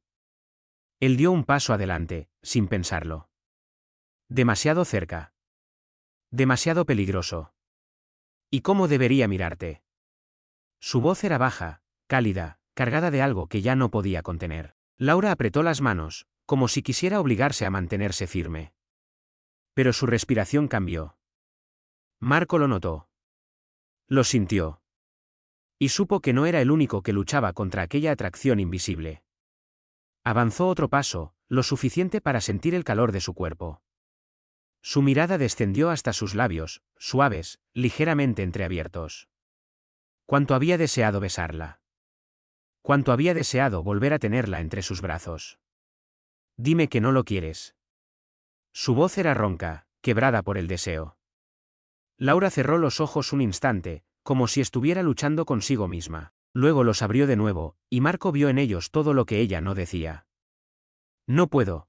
Él dio un paso adelante, sin pensarlo. Demasiado cerca. Demasiado peligroso. ¿Y cómo debería mirarte? Su voz era baja, cálida, cargada de algo que ya no podía contener. Laura apretó las manos, como si quisiera obligarse a mantenerse firme. Pero su respiración cambió. Marco lo notó. Lo sintió. Y supo que no era el único que luchaba contra aquella atracción invisible. Avanzó otro paso, lo suficiente para sentir el calor de su cuerpo. Su mirada descendió hasta sus labios, suaves, ligeramente entreabiertos. Cuánto había deseado besarla. Cuánto había deseado volver a tenerla entre sus brazos. Dime que no lo quieres. Su voz era ronca, quebrada por el deseo. Laura cerró los ojos un instante, como si estuviera luchando consigo misma. Luego los abrió de nuevo, y Marco vio en ellos todo lo que ella no decía. No puedo.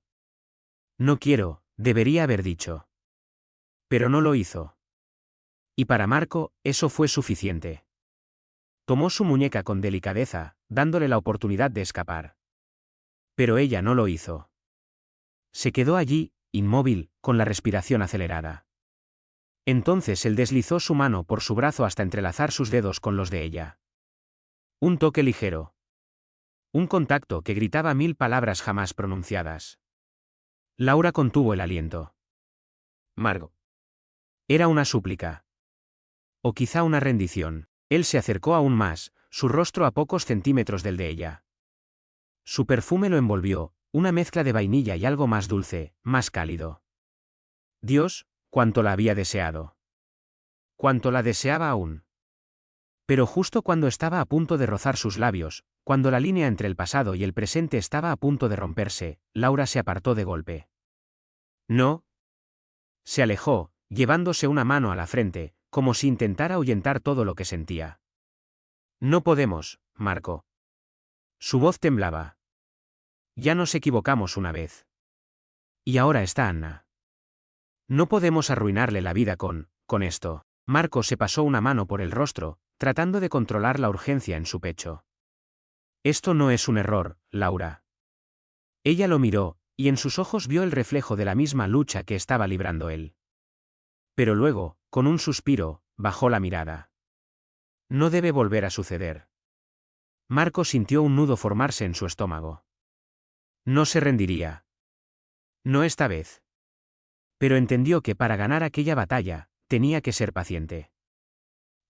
No quiero, debería haber dicho. Pero no lo hizo. Y para Marco, eso fue suficiente. Tomó su muñeca con delicadeza, dándole la oportunidad de escapar. Pero ella no lo hizo. Se quedó allí, inmóvil, con la respiración acelerada. Entonces él deslizó su mano por su brazo hasta entrelazar sus dedos con los de ella. Un toque ligero. Un contacto que gritaba 1000 palabras jamás pronunciadas. Laura contuvo el aliento. Marco. Era una súplica. O quizá una rendición. Él se acercó aún más, su rostro a pocos centímetros del de ella. Su perfume lo envolvió, una mezcla de vainilla y algo más dulce, más cálido. Dios, cuánto la había deseado. Cuánto la deseaba aún. Pero justo cuando estaba a punto de rozar sus labios, cuando la línea entre el pasado y el presente estaba a punto de romperse, Laura se apartó de golpe. No. Se alejó, llevándose una mano a la frente, como si intentara ahuyentar todo lo que sentía. No podemos, Marco. Su voz temblaba. Ya nos equivocamos una vez. Y ahora está Anna. No podemos arruinarle la vida con esto. Marco se pasó una mano por el rostro, tratando de controlar la urgencia en su pecho. Esto no es un error, Laura. Ella lo miró, y en sus ojos vio el reflejo de la misma lucha que estaba librando él. Pero luego, con un suspiro, bajó la mirada. No debe volver a suceder. Marco sintió un nudo formarse en su estómago. No se rendiría. No esta vez. Pero entendió que para ganar aquella batalla, tenía que ser paciente.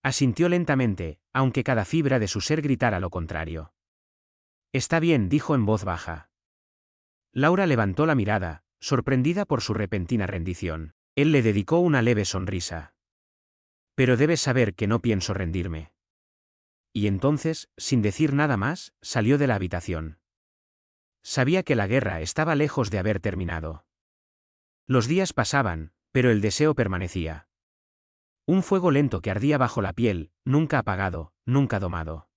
Asintió lentamente, aunque cada fibra de su ser gritara lo contrario. Está bien, dijo en voz baja. Laura levantó la mirada, sorprendida por su repentina rendición. Él le dedicó una leve sonrisa. Pero debes saber que no pienso rendirme. Y entonces, sin decir nada más, salió de la habitación. Sabía que la guerra estaba lejos de haber terminado. Los días pasaban, pero el deseo permanecía. Un fuego lento que ardía bajo la piel, nunca apagado, nunca domado.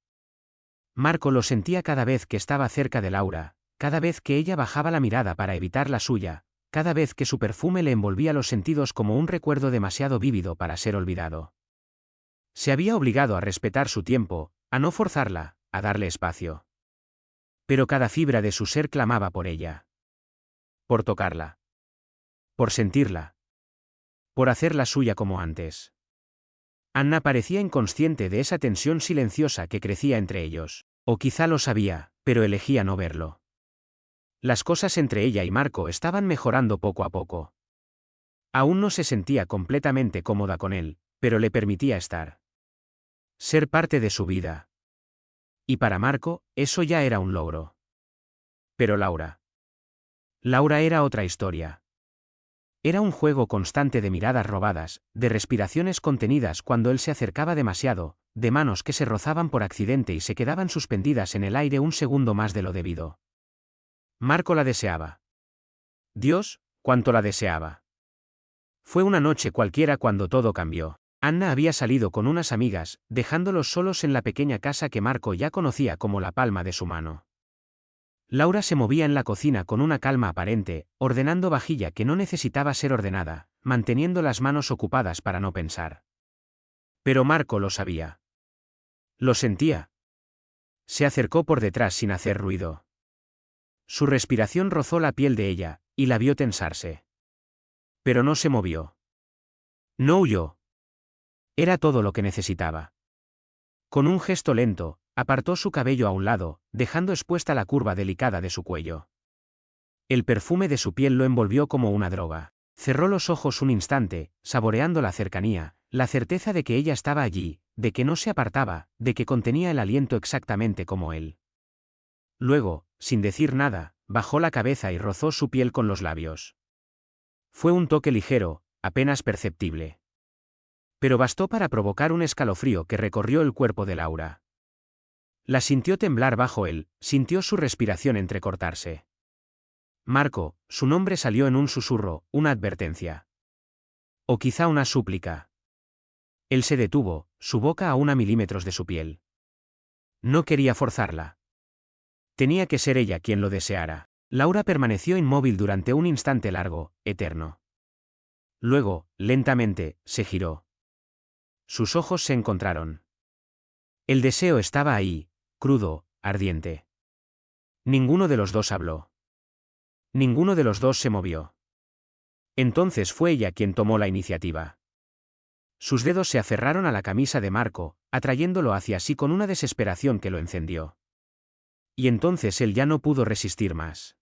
Marco lo sentía cada vez que estaba cerca de Laura, cada vez que ella bajaba la mirada para evitar la suya, cada vez que su perfume le envolvía los sentidos como un recuerdo demasiado vívido para ser olvidado. Se había obligado a respetar su tiempo, a no forzarla, a darle espacio. Pero cada fibra de su ser clamaba por ella. Por tocarla. Por sentirla. Por hacerla suya como antes. Anna parecía inconsciente de esa tensión silenciosa que crecía entre ellos. O quizá lo sabía, pero elegía no verlo. Las cosas entre ella y Marco estaban mejorando poco a poco. Aún no se sentía completamente cómoda con él, pero le permitía estar. Ser parte de su vida. Y para Marco, eso ya era un logro. Pero Laura. Laura era otra historia. Era un juego constante de miradas robadas, de respiraciones contenidas cuando él se acercaba demasiado, de manos que se rozaban por accidente y se quedaban suspendidas en el aire un segundo más de lo debido. Marco la deseaba. Dios, cuánto la deseaba. Fue una noche cualquiera cuando todo cambió. Anna había salido con unas amigas, dejándolos solos en la pequeña casa que Marco ya conocía como la palma de su mano. Laura se movía en la cocina con una calma aparente, ordenando vajilla que no necesitaba ser ordenada, manteniendo las manos ocupadas para no pensar. Pero Marco lo sabía. Lo sentía. Se acercó por detrás sin hacer ruido. Su respiración rozó la piel de ella, y la vio tensarse. Pero no se movió. No huyó. Era todo lo que necesitaba. Con un gesto lento, apartó su cabello a un lado, dejando expuesta la curva delicada de su cuello. El perfume de su piel lo envolvió como una droga. Cerró los ojos un instante, saboreando la cercanía, la certeza de que ella estaba allí, de que no se apartaba, de que contenía el aliento exactamente como él. Luego, sin decir nada, bajó la cabeza y rozó su piel con los labios. Fue un toque ligero, apenas perceptible. Pero bastó para provocar un escalofrío que recorrió el cuerpo de Laura. La sintió temblar bajo él, sintió su respiración entrecortarse. Marco, su nombre salió en un susurro, una advertencia. O quizá una súplica. Él se detuvo, su boca a 1 milímetros de su piel. No quería forzarla. Tenía que ser ella quien lo deseara. Laura permaneció inmóvil durante un instante largo, eterno. Luego, lentamente, se giró. Sus ojos se encontraron. El deseo estaba ahí, crudo, ardiente. Ninguno de los dos habló. Ninguno de los dos se movió. Entonces fue ella quien tomó la iniciativa. Sus dedos se aferraron a la camisa de Marco, atrayéndolo hacia sí con una desesperación que lo encendió. Y entonces él ya no pudo resistir más.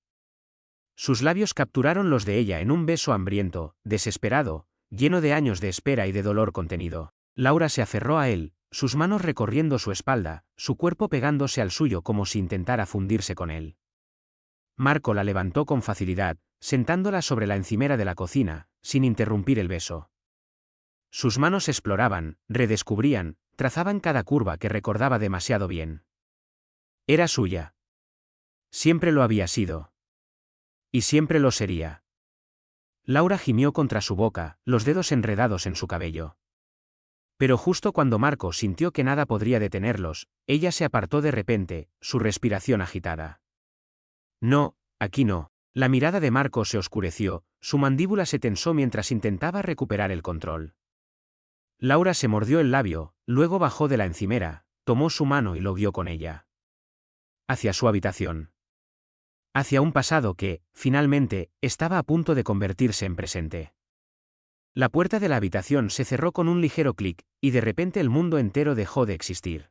Sus labios capturaron los de ella en un beso hambriento, desesperado, lleno de años de espera y de dolor contenido. Laura se aferró a él, sus manos recorriendo su espalda, su cuerpo pegándose al suyo como si intentara fundirse con él. Marco la levantó con facilidad, sentándola sobre la encimera de la cocina, sin interrumpir el beso. Sus manos exploraban, redescubrían, trazaban cada curva que recordaba demasiado bien. Era suya. Siempre lo había sido. Y siempre lo sería. Laura gimió contra su boca, los dedos enredados en su cabello. Pero justo cuando Marco sintió que nada podría detenerlos, ella se apartó de repente, su respiración agitada. No, aquí no. La mirada de Marco se oscureció, su mandíbula se tensó mientras intentaba recuperar el control. Laura se mordió el labio, luego bajó de la encimera, tomó su mano y lo guió con ella. Hacia su habitación. Hacia un pasado que, finalmente, estaba a punto de convertirse en presente. La puerta de la habitación se cerró con un ligero clic, y de repente el mundo entero dejó de existir.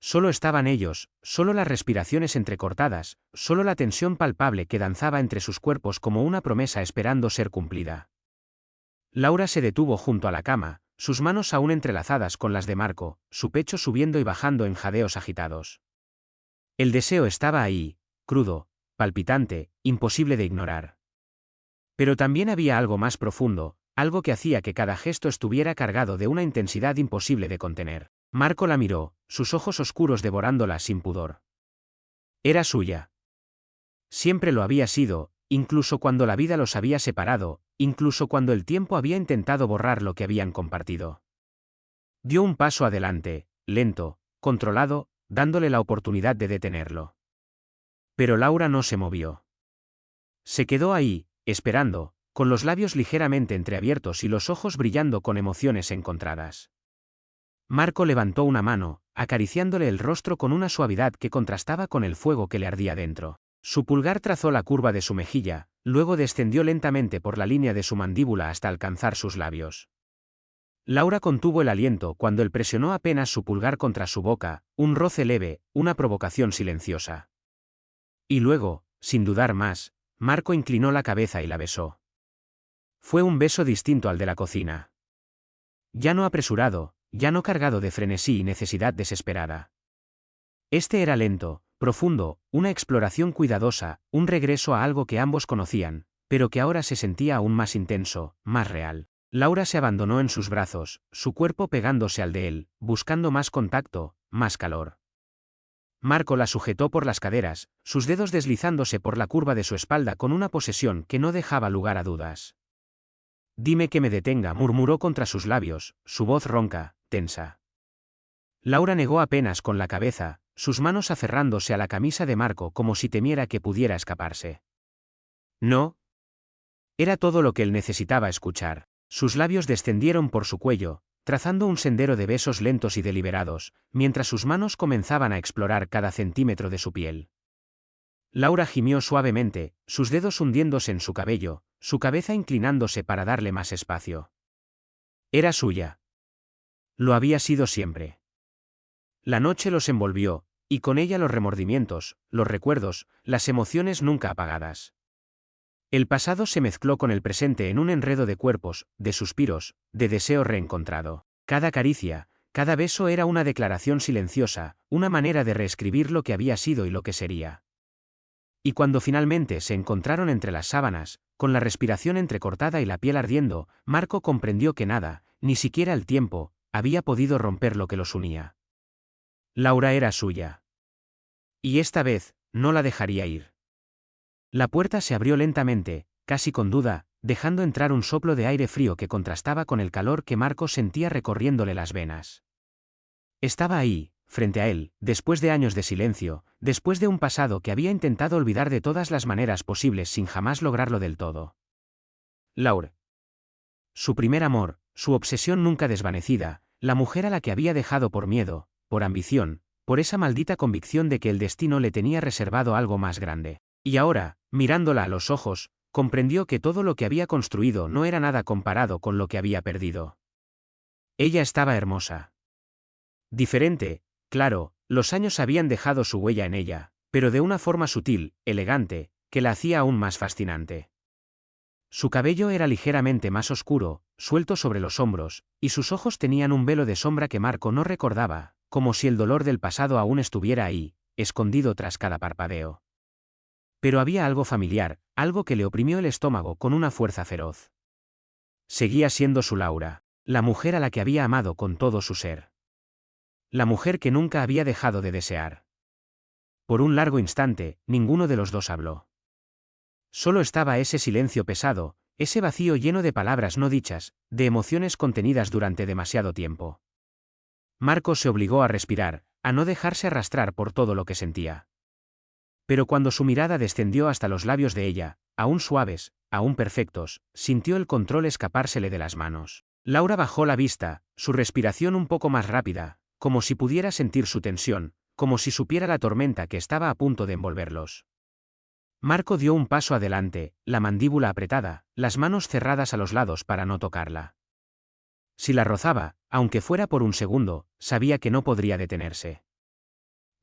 Solo estaban ellos, solo las respiraciones entrecortadas, solo la tensión palpable que danzaba entre sus cuerpos como una promesa esperando ser cumplida. Laura se detuvo junto a la cama, sus manos aún entrelazadas con las de Marco, su pecho subiendo y bajando en jadeos agitados. El deseo estaba ahí, crudo, palpitante, imposible de ignorar. Pero también había algo más profundo, algo que hacía que cada gesto estuviera cargado de una intensidad imposible de contener. Marco la miró, sus ojos oscuros devorándola sin pudor. Era suya. Siempre lo había sido, incluso cuando la vida los había separado, incluso cuando el tiempo había intentado borrar lo que habían compartido. Dio un paso adelante, lento, controlado, dándole la oportunidad de detenerlo. Pero Laura no se movió. Se quedó ahí, esperando, con los labios ligeramente entreabiertos y los ojos brillando con emociones encontradas. Marco levantó una mano, acariciándole el rostro con una suavidad que contrastaba con el fuego que le ardía dentro. Su pulgar trazó la curva de su mejilla, luego descendió lentamente por la línea de su mandíbula hasta alcanzar sus labios. Laura contuvo el aliento cuando él presionó apenas su pulgar contra su boca, un roce leve, una provocación silenciosa. Y luego, sin dudar más, Marco inclinó la cabeza y la besó. Fue un beso distinto al de la cocina. Ya no apresurado, ya no cargado de frenesí y necesidad desesperada. Este era lento, profundo, una exploración cuidadosa, un regreso a algo que ambos conocían, pero que ahora se sentía aún más intenso, más real. Laura se abandonó en sus brazos, su cuerpo pegándose al de él, buscando más contacto, más calor. Marco la sujetó por las caderas, sus dedos deslizándose por la curva de su espalda con una posesión que no dejaba lugar a dudas. «Dime que me detenga», murmuró contra sus labios, su voz ronca, tensa. Laura negó apenas con la cabeza, sus manos aferrándose a la camisa de Marco como si temiera que pudiera escaparse. «No». Era todo lo que él necesitaba escuchar. Sus labios descendieron por su cuello, trazando un sendero de besos lentos y deliberados, mientras sus manos comenzaban a explorar cada centímetro de su piel. Laura gimió suavemente, sus dedos hundiéndose en su cabello, su cabeza inclinándose para darle más espacio. Era suya. Lo había sido siempre. La noche los envolvió, y con ella los remordimientos, los recuerdos, las emociones nunca apagadas. El pasado se mezcló con el presente en un enredo de cuerpos, de suspiros, de deseo reencontrado. Cada caricia, cada beso era una declaración silenciosa, una manera de reescribir lo que había sido y lo que sería. Y cuando finalmente se encontraron entre las sábanas, con la respiración entrecortada y la piel ardiendo, Marco comprendió que nada, ni siquiera el tiempo, había podido romper lo que los unía. Laura era suya. Y esta vez, no la dejaría ir. La puerta se abrió lentamente, casi con duda, dejando entrar un soplo de aire frío que contrastaba con el calor que Marco sentía recorriéndole las venas. Estaba ahí, frente a él, después de años de silencio, después de un pasado que había intentado olvidar de todas las maneras posibles sin jamás lograrlo del todo. Laura. Su primer amor, su obsesión nunca desvanecida, la mujer a la que había dejado por miedo, por ambición, por esa maldita convicción de que el destino le tenía reservado algo más grande. Y ahora, mirándola a los ojos, comprendió que todo lo que había construido no era nada comparado con lo que había perdido. Ella estaba hermosa. Diferente, claro, los años habían dejado su huella en ella, pero de una forma sutil, elegante, que la hacía aún más fascinante. Su cabello era ligeramente más oscuro, suelto sobre los hombros, y sus ojos tenían un velo de sombra que Marco no recordaba, como si el dolor del pasado aún estuviera ahí, escondido tras cada parpadeo. Pero había algo familiar, algo que le oprimió el estómago con una fuerza feroz. Seguía siendo su Laura, la mujer a la que había amado con todo su ser. La mujer que nunca había dejado de desear. Por un largo instante, ninguno de los dos habló. Solo estaba ese silencio pesado, ese vacío lleno de palabras no dichas, de emociones contenidas durante demasiado tiempo. Marco se obligó a respirar, a no dejarse arrastrar por todo lo que sentía. Pero cuando su mirada descendió hasta los labios de ella, aún suaves, aún perfectos, sintió el control escapársele de las manos. Laura bajó la vista, su respiración un poco más rápida, como si pudiera sentir su tensión, como si supiera la tormenta que estaba a punto de envolverlos. Marco dio un paso adelante, la mandíbula apretada, las manos cerradas a los lados para no tocarla. Si la rozaba, aunque fuera por un segundo, sabía que no podría detenerse.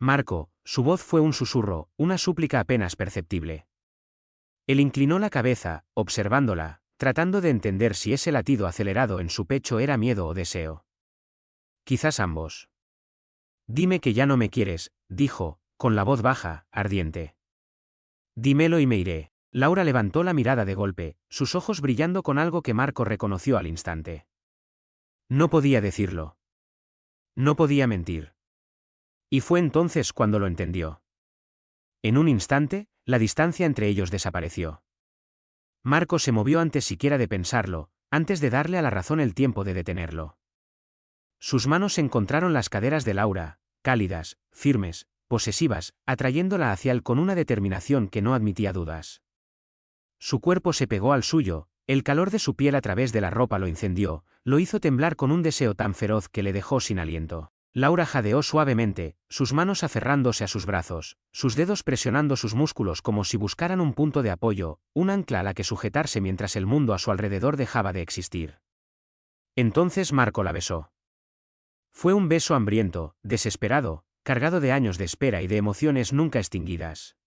Marco, su voz fue un susurro, una súplica apenas perceptible. Él inclinó la cabeza, observándola, tratando de entender si ese latido acelerado en su pecho era miedo o deseo. Quizás ambos. «Dime que ya no me quieres», dijo, con la voz baja, ardiente. «Dímelo y me iré». Laura levantó la mirada de golpe, sus ojos brillando con algo que Marco reconoció al instante. No podía decirlo. No podía mentir. Y fue entonces cuando lo entendió. En un instante, la distancia entre ellos desapareció. Marco se movió antes siquiera de pensarlo, antes de darle a la razón el tiempo de detenerlo. Sus manos encontraron las caderas de Laura, cálidas, firmes, posesivas, atrayéndola hacia él con una determinación que no admitía dudas. Su cuerpo se pegó al suyo, el calor de su piel a través de la ropa lo incendió, lo hizo temblar con un deseo tan feroz que le dejó sin aliento. Laura jadeó suavemente, sus manos aferrándose a sus brazos, sus dedos presionando sus músculos como si buscaran un punto de apoyo, un ancla a la que sujetarse mientras el mundo a su alrededor dejaba de existir. Entonces Marco la besó. Fue un beso hambriento, desesperado, cargado de años de espera y de emociones nunca extinguidas.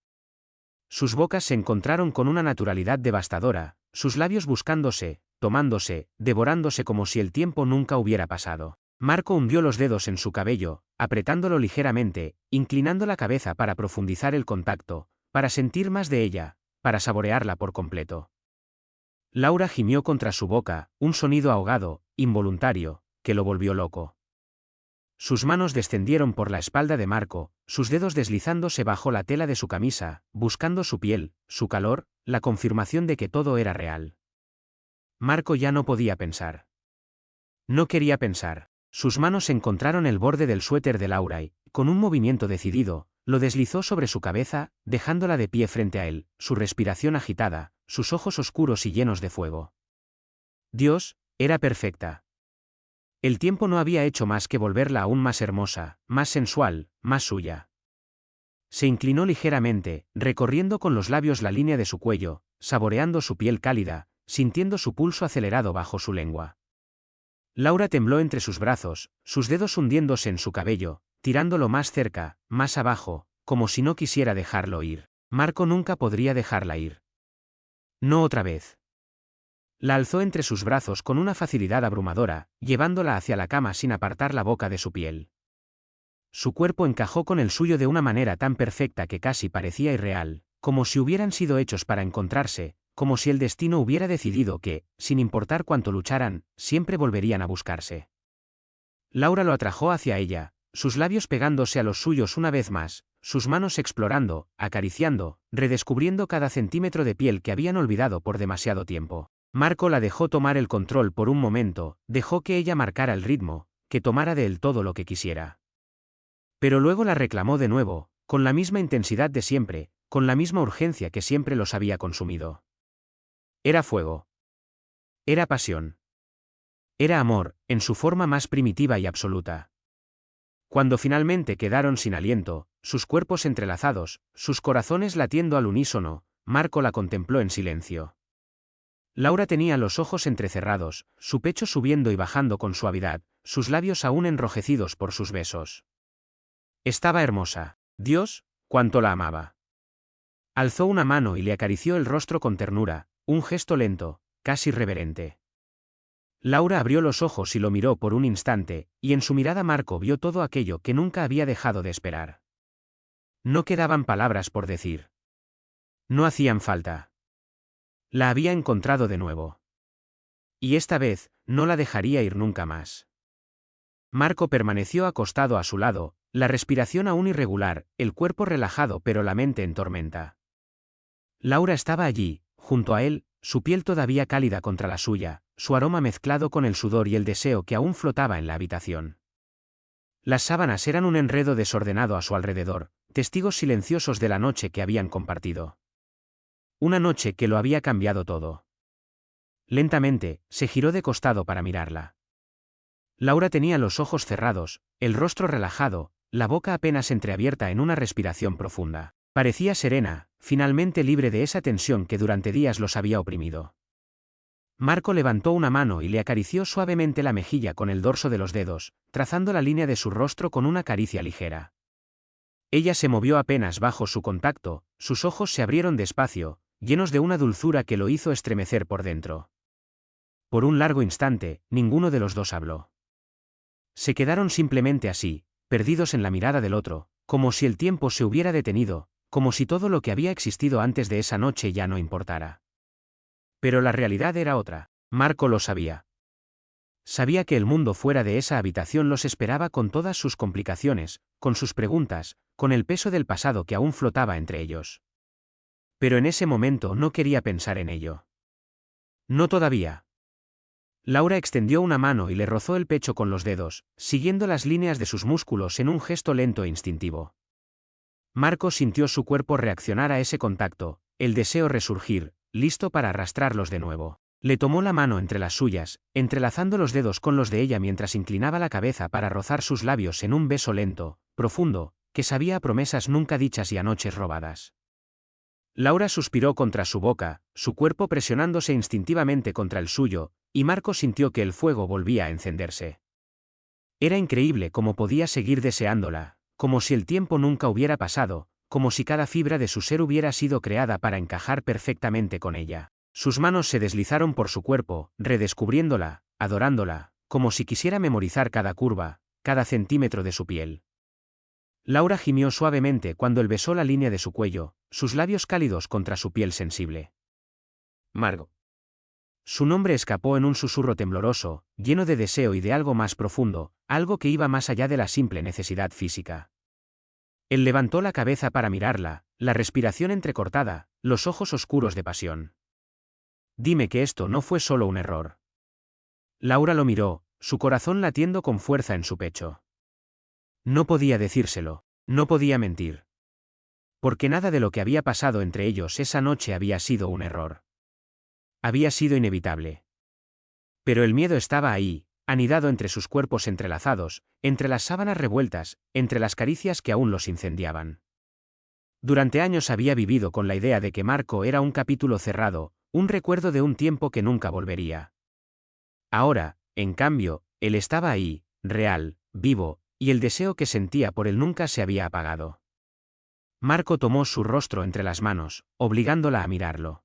Sus bocas se encontraron con una naturalidad devastadora, sus labios buscándose, tomándose, devorándose como si el tiempo nunca hubiera pasado. Marco hundió los dedos en su cabello, apretándolo ligeramente, inclinando la cabeza para profundizar el contacto, para sentir más de ella, para saborearla por completo. Laura gimió contra su boca, un sonido ahogado, involuntario, que lo volvió loco. Sus manos descendieron por la espalda de Marco, sus dedos deslizándose bajo la tela de su camisa, buscando su piel, su calor, la confirmación de que todo era real. Marco ya no podía pensar. No quería pensar. Sus manos encontraron el borde del suéter de Laura y, con un movimiento decidido, lo deslizó sobre su cabeza, dejándola de pie frente a él, su respiración agitada, sus ojos oscuros y llenos de fuego. Dios, era perfecta. El tiempo no había hecho más que volverla aún más hermosa, más sensual, más suya. Se inclinó ligeramente, recorriendo con los labios la línea de su cuello, saboreando su piel cálida, sintiendo su pulso acelerado bajo su lengua. Laura tembló entre sus brazos, sus dedos hundiéndose en su cabello, tirándolo más cerca, más abajo, como si no quisiera dejarlo ir. Marco nunca podría dejarla ir. No otra vez. La alzó entre sus brazos con una facilidad abrumadora, llevándola hacia la cama sin apartar la boca de su piel. Su cuerpo encajó con el suyo de una manera tan perfecta que casi parecía irreal, como si hubieran sido hechos para encontrarse, como si el destino hubiera decidido que, sin importar cuánto lucharan, siempre volverían a buscarse. Laura lo atrajo hacia ella, sus labios pegándose a los suyos una vez más, sus manos explorando, acariciando, redescubriendo cada centímetro de piel que habían olvidado por demasiado tiempo. Marco la dejó tomar el control por un momento, dejó que ella marcara el ritmo, que tomara de él todo lo que quisiera. Pero luego la reclamó de nuevo, con la misma intensidad de siempre, con la misma urgencia que siempre los había consumido. Era fuego. Era pasión. Era amor, en su forma más primitiva y absoluta. Cuando finalmente quedaron sin aliento, sus cuerpos entrelazados, sus corazones latiendo al unísono, Marco la contempló en silencio. Laura tenía los ojos entrecerrados, su pecho subiendo y bajando con suavidad, sus labios aún enrojecidos por sus besos. Estaba hermosa. Dios, cuánto la amaba. Alzó una mano y le acarició el rostro con ternura, un gesto lento, casi reverente. Laura abrió los ojos y lo miró por un instante, y en su mirada Marco vio todo aquello que nunca había dejado de esperar. No quedaban palabras por decir. No hacían falta. La había encontrado de nuevo. Y esta vez, no la dejaría ir nunca más. Marco permaneció acostado a su lado, la respiración aún irregular, el cuerpo relajado pero la mente en tormenta. Laura estaba allí, junto a él, su piel todavía cálida contra la suya, su aroma mezclado con el sudor y el deseo que aún flotaba en la habitación. Las sábanas eran un enredo desordenado a su alrededor, testigos silenciosos de la noche que habían compartido. Una noche que lo había cambiado todo. Lentamente, se giró de costado para mirarla. Laura tenía los ojos cerrados, el rostro relajado, la boca apenas entreabierta en una respiración profunda. Parecía serena, finalmente libre de esa tensión que durante días los había oprimido. Marco levantó una mano y le acarició suavemente la mejilla con el dorso de los dedos, trazando la línea de su rostro con una caricia ligera. Ella se movió apenas bajo su contacto, sus ojos se abrieron despacio, llenos de una dulzura que lo hizo estremecer por dentro. Por un largo instante, ninguno de los dos habló. Se quedaron simplemente así, perdidos en la mirada del otro, como si el tiempo se hubiera detenido, como si todo lo que había existido antes de esa noche ya no importara. Pero la realidad era otra. Marco lo sabía. Sabía que el mundo fuera de esa habitación los esperaba con todas sus complicaciones, con sus preguntas, con el peso del pasado que aún flotaba entre ellos. Pero en ese momento no quería pensar en ello. No todavía. Laura extendió una mano y le rozó el pecho con los dedos, siguiendo las líneas de sus músculos en un gesto lento e instintivo. Marco sintió su cuerpo reaccionar a ese contacto, el deseo resurgir, listo para arrastrarlos de nuevo. Le tomó la mano entre las suyas, entrelazando los dedos con los de ella mientras inclinaba la cabeza para rozar sus labios en un beso lento, profundo, que sabía a promesas nunca dichas y a noches robadas. Laura suspiró contra su boca, su cuerpo presionándose instintivamente contra el suyo, y Marco sintió que el fuego volvía a encenderse. Era increíble cómo podía seguir deseándola, como si el tiempo nunca hubiera pasado, como si cada fibra de su ser hubiera sido creada para encajar perfectamente con ella. Sus manos se deslizaron por su cuerpo, redescubriéndola, adorándola, como si quisiera memorizar cada curva, cada centímetro de su piel. Laura gimió suavemente cuando él besó la línea de su cuello, sus labios cálidos contra su piel sensible. Margot. Su nombre escapó en un susurro tembloroso, lleno de deseo y de algo más profundo, algo que iba más allá de la simple necesidad física. Él levantó la cabeza para mirarla, la respiración entrecortada, los ojos oscuros de pasión. Dime que esto no fue solo un error. Laura lo miró, su corazón latiendo con fuerza en su pecho. No podía decírselo, no podía mentir. Porque nada de lo que había pasado entre ellos esa noche había sido un error. Había sido inevitable. Pero el miedo estaba ahí, anidado entre sus cuerpos entrelazados, entre las sábanas revueltas, entre las caricias que aún los incendiaban. Durante años había vivido con la idea de que Marco era un capítulo cerrado, un recuerdo de un tiempo que nunca volvería. Ahora, en cambio, él estaba ahí, real, vivo, y el deseo que sentía por él nunca se había apagado. Marco tomó su rostro entre las manos, obligándola a mirarlo.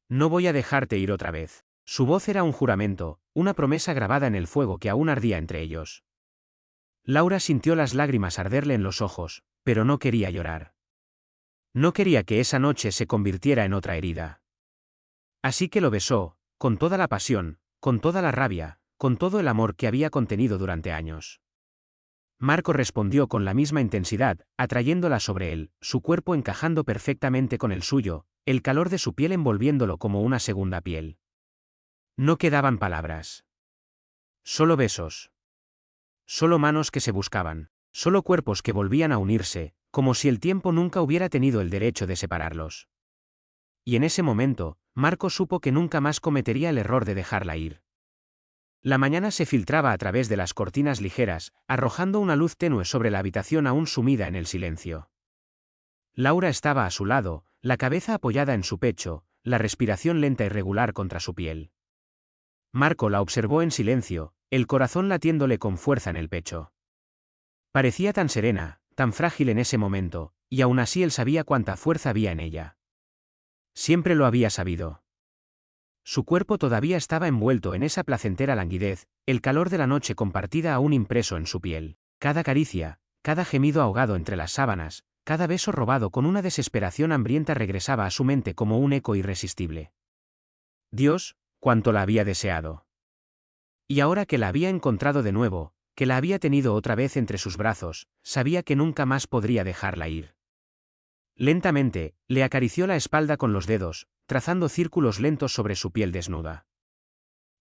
No voy a dejarte ir otra vez. Su voz era un juramento, una promesa grabada en el fuego que aún ardía entre ellos. Laura sintió las lágrimas arderle en los ojos, pero no quería llorar. No quería que esa noche se convirtiera en otra herida. Así que lo besó, con toda la pasión, con toda la rabia, con todo el amor que había contenido durante años. Marco respondió con la misma intensidad, atrayéndola sobre él, su cuerpo encajando perfectamente con el suyo, el calor de su piel envolviéndolo como una segunda piel. No quedaban palabras. Solo besos. Solo manos que se buscaban, solo cuerpos que volvían a unirse, como si el tiempo nunca hubiera tenido el derecho de separarlos. Y en ese momento, Marco supo que nunca más cometería el error de dejarla ir. La mañana se filtraba a través de las cortinas ligeras, arrojando una luz tenue sobre la habitación aún sumida en el silencio. Laura estaba a su lado, la cabeza apoyada en su pecho, la respiración lenta y regular contra su piel. Marco la observó en silencio, el corazón latiéndole con fuerza en el pecho. Parecía tan serena, tan frágil en ese momento, y aún así él sabía cuánta fuerza había en ella. Siempre lo había sabido. Su cuerpo todavía estaba envuelto en esa placentera languidez, el calor de la noche compartida aún impreso en su piel. Cada caricia, cada gemido ahogado entre las sábanas, cada beso robado con una desesperación hambrienta regresaba a su mente como un eco irresistible. Dios, cuánto la había deseado. Y ahora que la había encontrado de nuevo, que la había tenido otra vez entre sus brazos, sabía que nunca más podría dejarla ir. Lentamente, le acarició la espalda con los dedos, trazando círculos lentos sobre su piel desnuda.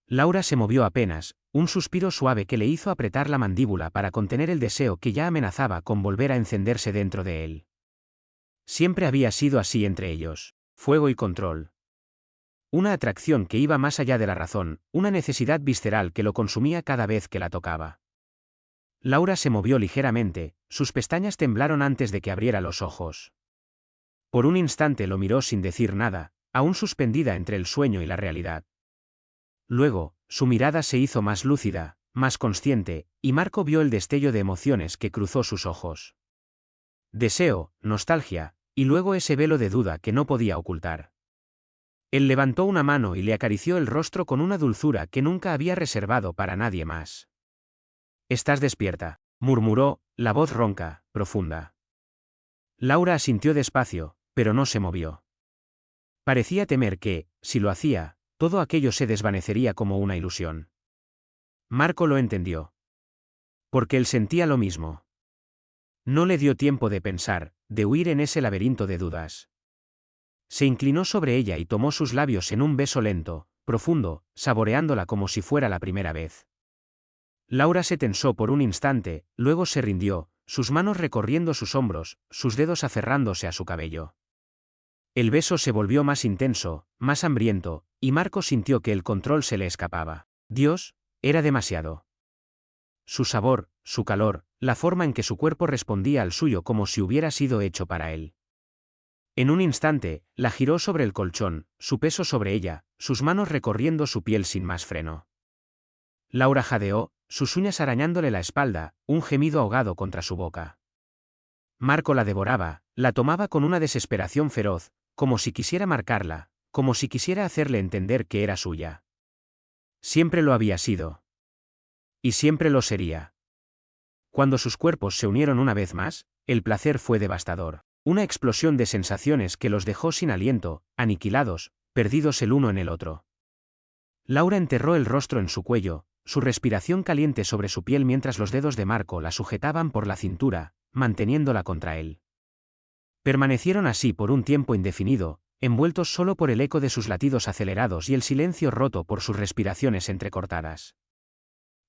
Laura se movió apenas, un suspiro suave que le hizo apretar la mandíbula para contener el deseo que ya amenazaba con volver a encenderse dentro de él. Siempre había sido así entre ellos, fuego y control. Una atracción que iba más allá de la razón, una necesidad visceral que lo consumía cada vez que la tocaba. Laura se movió ligeramente, sus pestañas temblaron antes de que abriera los ojos. Por un instante lo miró sin decir nada, aún suspendida entre el sueño y la realidad. Luego, su mirada se hizo más lúcida, más consciente, y Marco vio el destello de emociones que cruzó sus ojos. Deseo, nostalgia, y luego ese velo de duda que no podía ocultar. Él levantó una mano y le acarició el rostro con una dulzura que nunca había reservado para nadie más. «Estás despierta», murmuró, la voz ronca, profunda. Laura asintió despacio, pero no se movió. Parecía temer que, si lo hacía, todo aquello se desvanecería como una ilusión. Marco lo entendió. Porque él sentía lo mismo. No le dio tiempo de pensar, de huir en ese laberinto de dudas. Se inclinó sobre ella y tomó sus labios en un beso lento, profundo, saboreándola como si fuera la primera vez. Laura se tensó por un instante, luego se rindió, sus manos recorriendo sus hombros, sus dedos aferrándose a su cabello. El beso se volvió más intenso, más hambriento, y Marco sintió que el control se le escapaba. Dios, era demasiado. Su sabor, su calor, la forma en que su cuerpo respondía al suyo como si hubiera sido hecho para él. En un instante, la giró sobre el colchón, su peso sobre ella, sus manos recorriendo su piel sin más freno. Laura jadeó, sus uñas arañándole la espalda, un gemido ahogado contra su boca. Marco la devoraba, la tomaba con una desesperación feroz, como si quisiera marcarla, como si quisiera hacerle entender que era suya. Siempre lo había sido. Y siempre lo sería. Cuando sus cuerpos se unieron una vez más, el placer fue devastador. Una explosión de sensaciones que los dejó sin aliento, aniquilados, perdidos el uno en el otro. Laura enterró el rostro en su cuello, su respiración caliente sobre su piel mientras los dedos de Marco la sujetaban por la cintura, manteniéndola contra él. Permanecieron así por un tiempo indefinido, envueltos solo por el eco de sus latidos acelerados y el silencio roto por sus respiraciones entrecortadas.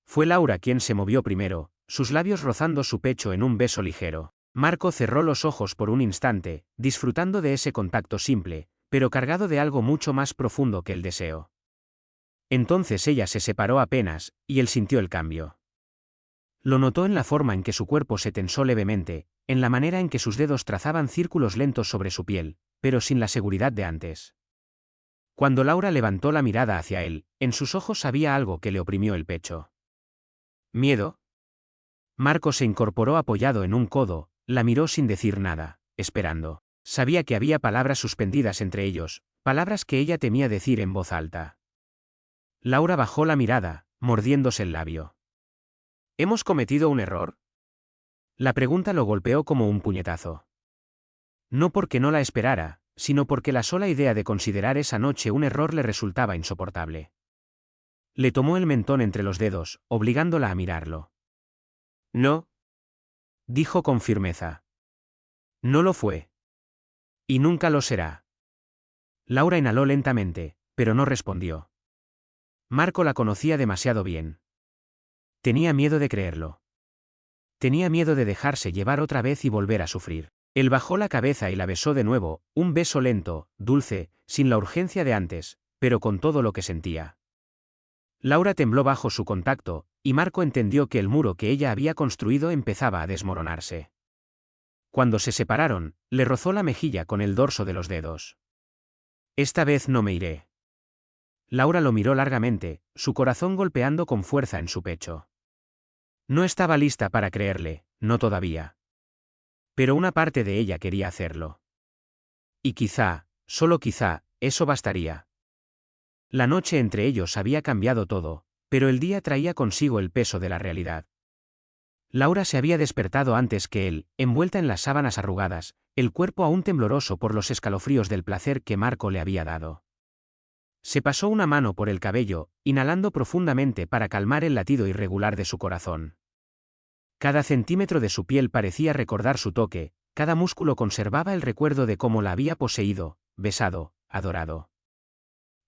Fue Laura quien se movió primero, sus labios rozando su pecho en un beso ligero. Marco cerró los ojos por un instante, disfrutando de ese contacto simple, pero cargado de algo mucho más profundo que el deseo. Entonces ella se separó apenas, y él sintió el cambio. Lo notó en la forma en que su cuerpo se tensó levemente, en la manera en que sus dedos trazaban círculos lentos sobre su piel, pero sin la seguridad de antes. Cuando Laura levantó la mirada hacia él, en sus ojos había algo que le oprimió el pecho. ¿Miedo? Marco se incorporó apoyado en un codo, la miró sin decir nada, esperando. Sabía que había palabras suspendidas entre ellos, palabras que ella temía decir en voz alta. Laura bajó la mirada, mordiéndose el labio. ¿Hemos cometido un error? La pregunta lo golpeó como un puñetazo. No porque no la esperara, sino porque la sola idea de considerar esa noche un error le resultaba insoportable. Le tomó el mentón entre los dedos, obligándola a mirarlo. No, dijo con firmeza. No lo fue. Y nunca lo será. Laura inhaló lentamente, pero no respondió. Marco la conocía demasiado bien. Tenía miedo de creerlo. Tenía miedo de dejarse llevar otra vez y volver a sufrir. Él bajó la cabeza y la besó de nuevo, un beso lento, dulce, sin la urgencia de antes, pero con todo lo que sentía. Laura tembló bajo su contacto, y Marco entendió que el muro que ella había construido empezaba a desmoronarse. Cuando se separaron, le rozó la mejilla con el dorso de los dedos. Esta vez no me iré. Laura lo miró largamente, su corazón golpeando con fuerza en su pecho. No estaba lista para creerle, no todavía. Pero una parte de ella quería hacerlo. Y quizá, solo quizá, eso bastaría. La noche entre ellos había cambiado todo, pero el día traía consigo el peso de la realidad. Laura se había despertado antes que él, envuelta en las sábanas arrugadas, el cuerpo aún tembloroso por los escalofríos del placer que Marco le había dado. Se pasó una mano por el cabello, inhalando profundamente para calmar el latido irregular de su corazón. Cada centímetro de su piel parecía recordar su toque, cada músculo conservaba el recuerdo de cómo la había poseído, besado, adorado.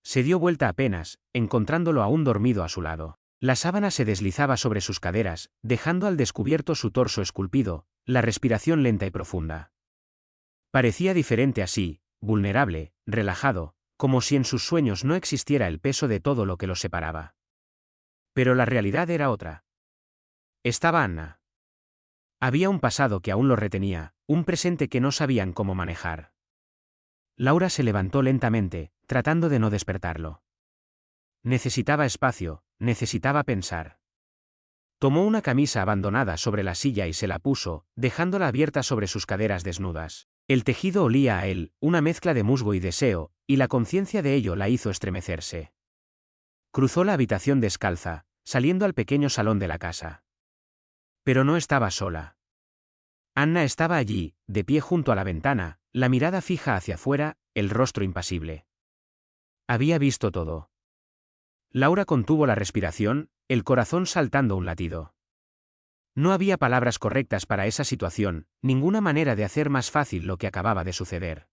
Se dio vuelta apenas, encontrándolo aún dormido a su lado. La sábana se deslizaba sobre sus caderas, dejando al descubierto su torso esculpido, la respiración lenta y profunda. Parecía diferente así, vulnerable, relajado, como si en sus sueños no existiera el peso de todo lo que los separaba. Pero la realidad era otra. Estaba Anna. Había un pasado que aún lo retenía, un presente que no sabían cómo manejar. Laura se levantó lentamente, tratando de no despertarlo. Necesitaba espacio, necesitaba pensar. Tomó una camisa abandonada sobre la silla y se la puso, dejándola abierta sobre sus caderas desnudas. El tejido olía a él, una mezcla de musgo y deseo, y la conciencia de ello la hizo estremecerse. Cruzó la habitación descalza, saliendo al pequeño salón de la casa. Pero no estaba sola. Anna estaba allí, de pie junto a la ventana, la mirada fija hacia afuera, el rostro impasible. Había visto todo. Laura contuvo la respiración, el corazón saltando un latido. No había palabras correctas para esa situación, ninguna manera de hacer más fácil lo que acababa de suceder.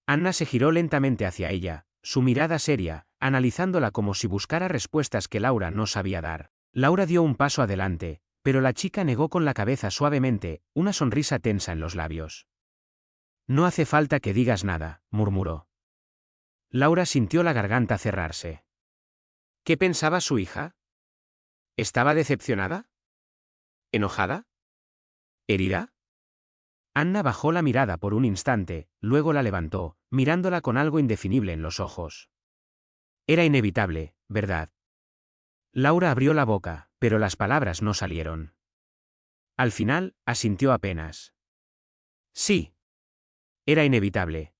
Anna se giró lentamente hacia ella, su mirada seria, analizándola como si buscara respuestas que Laura no sabía dar. Laura dio un paso adelante, pero la chica negó con la cabeza suavemente, una sonrisa tensa en los labios. No hace falta que digas nada, murmuró. Laura sintió la garganta cerrarse. ¿Qué pensaba su hija? ¿Estaba decepcionada? ¿Enojada? ¿Herida? Anna bajó la mirada por un instante, luego la levantó, mirándola con algo indefinible en los ojos. Era inevitable, ¿verdad? Laura abrió la boca, pero las palabras no salieron. Al final, asintió apenas. Sí. Era inevitable.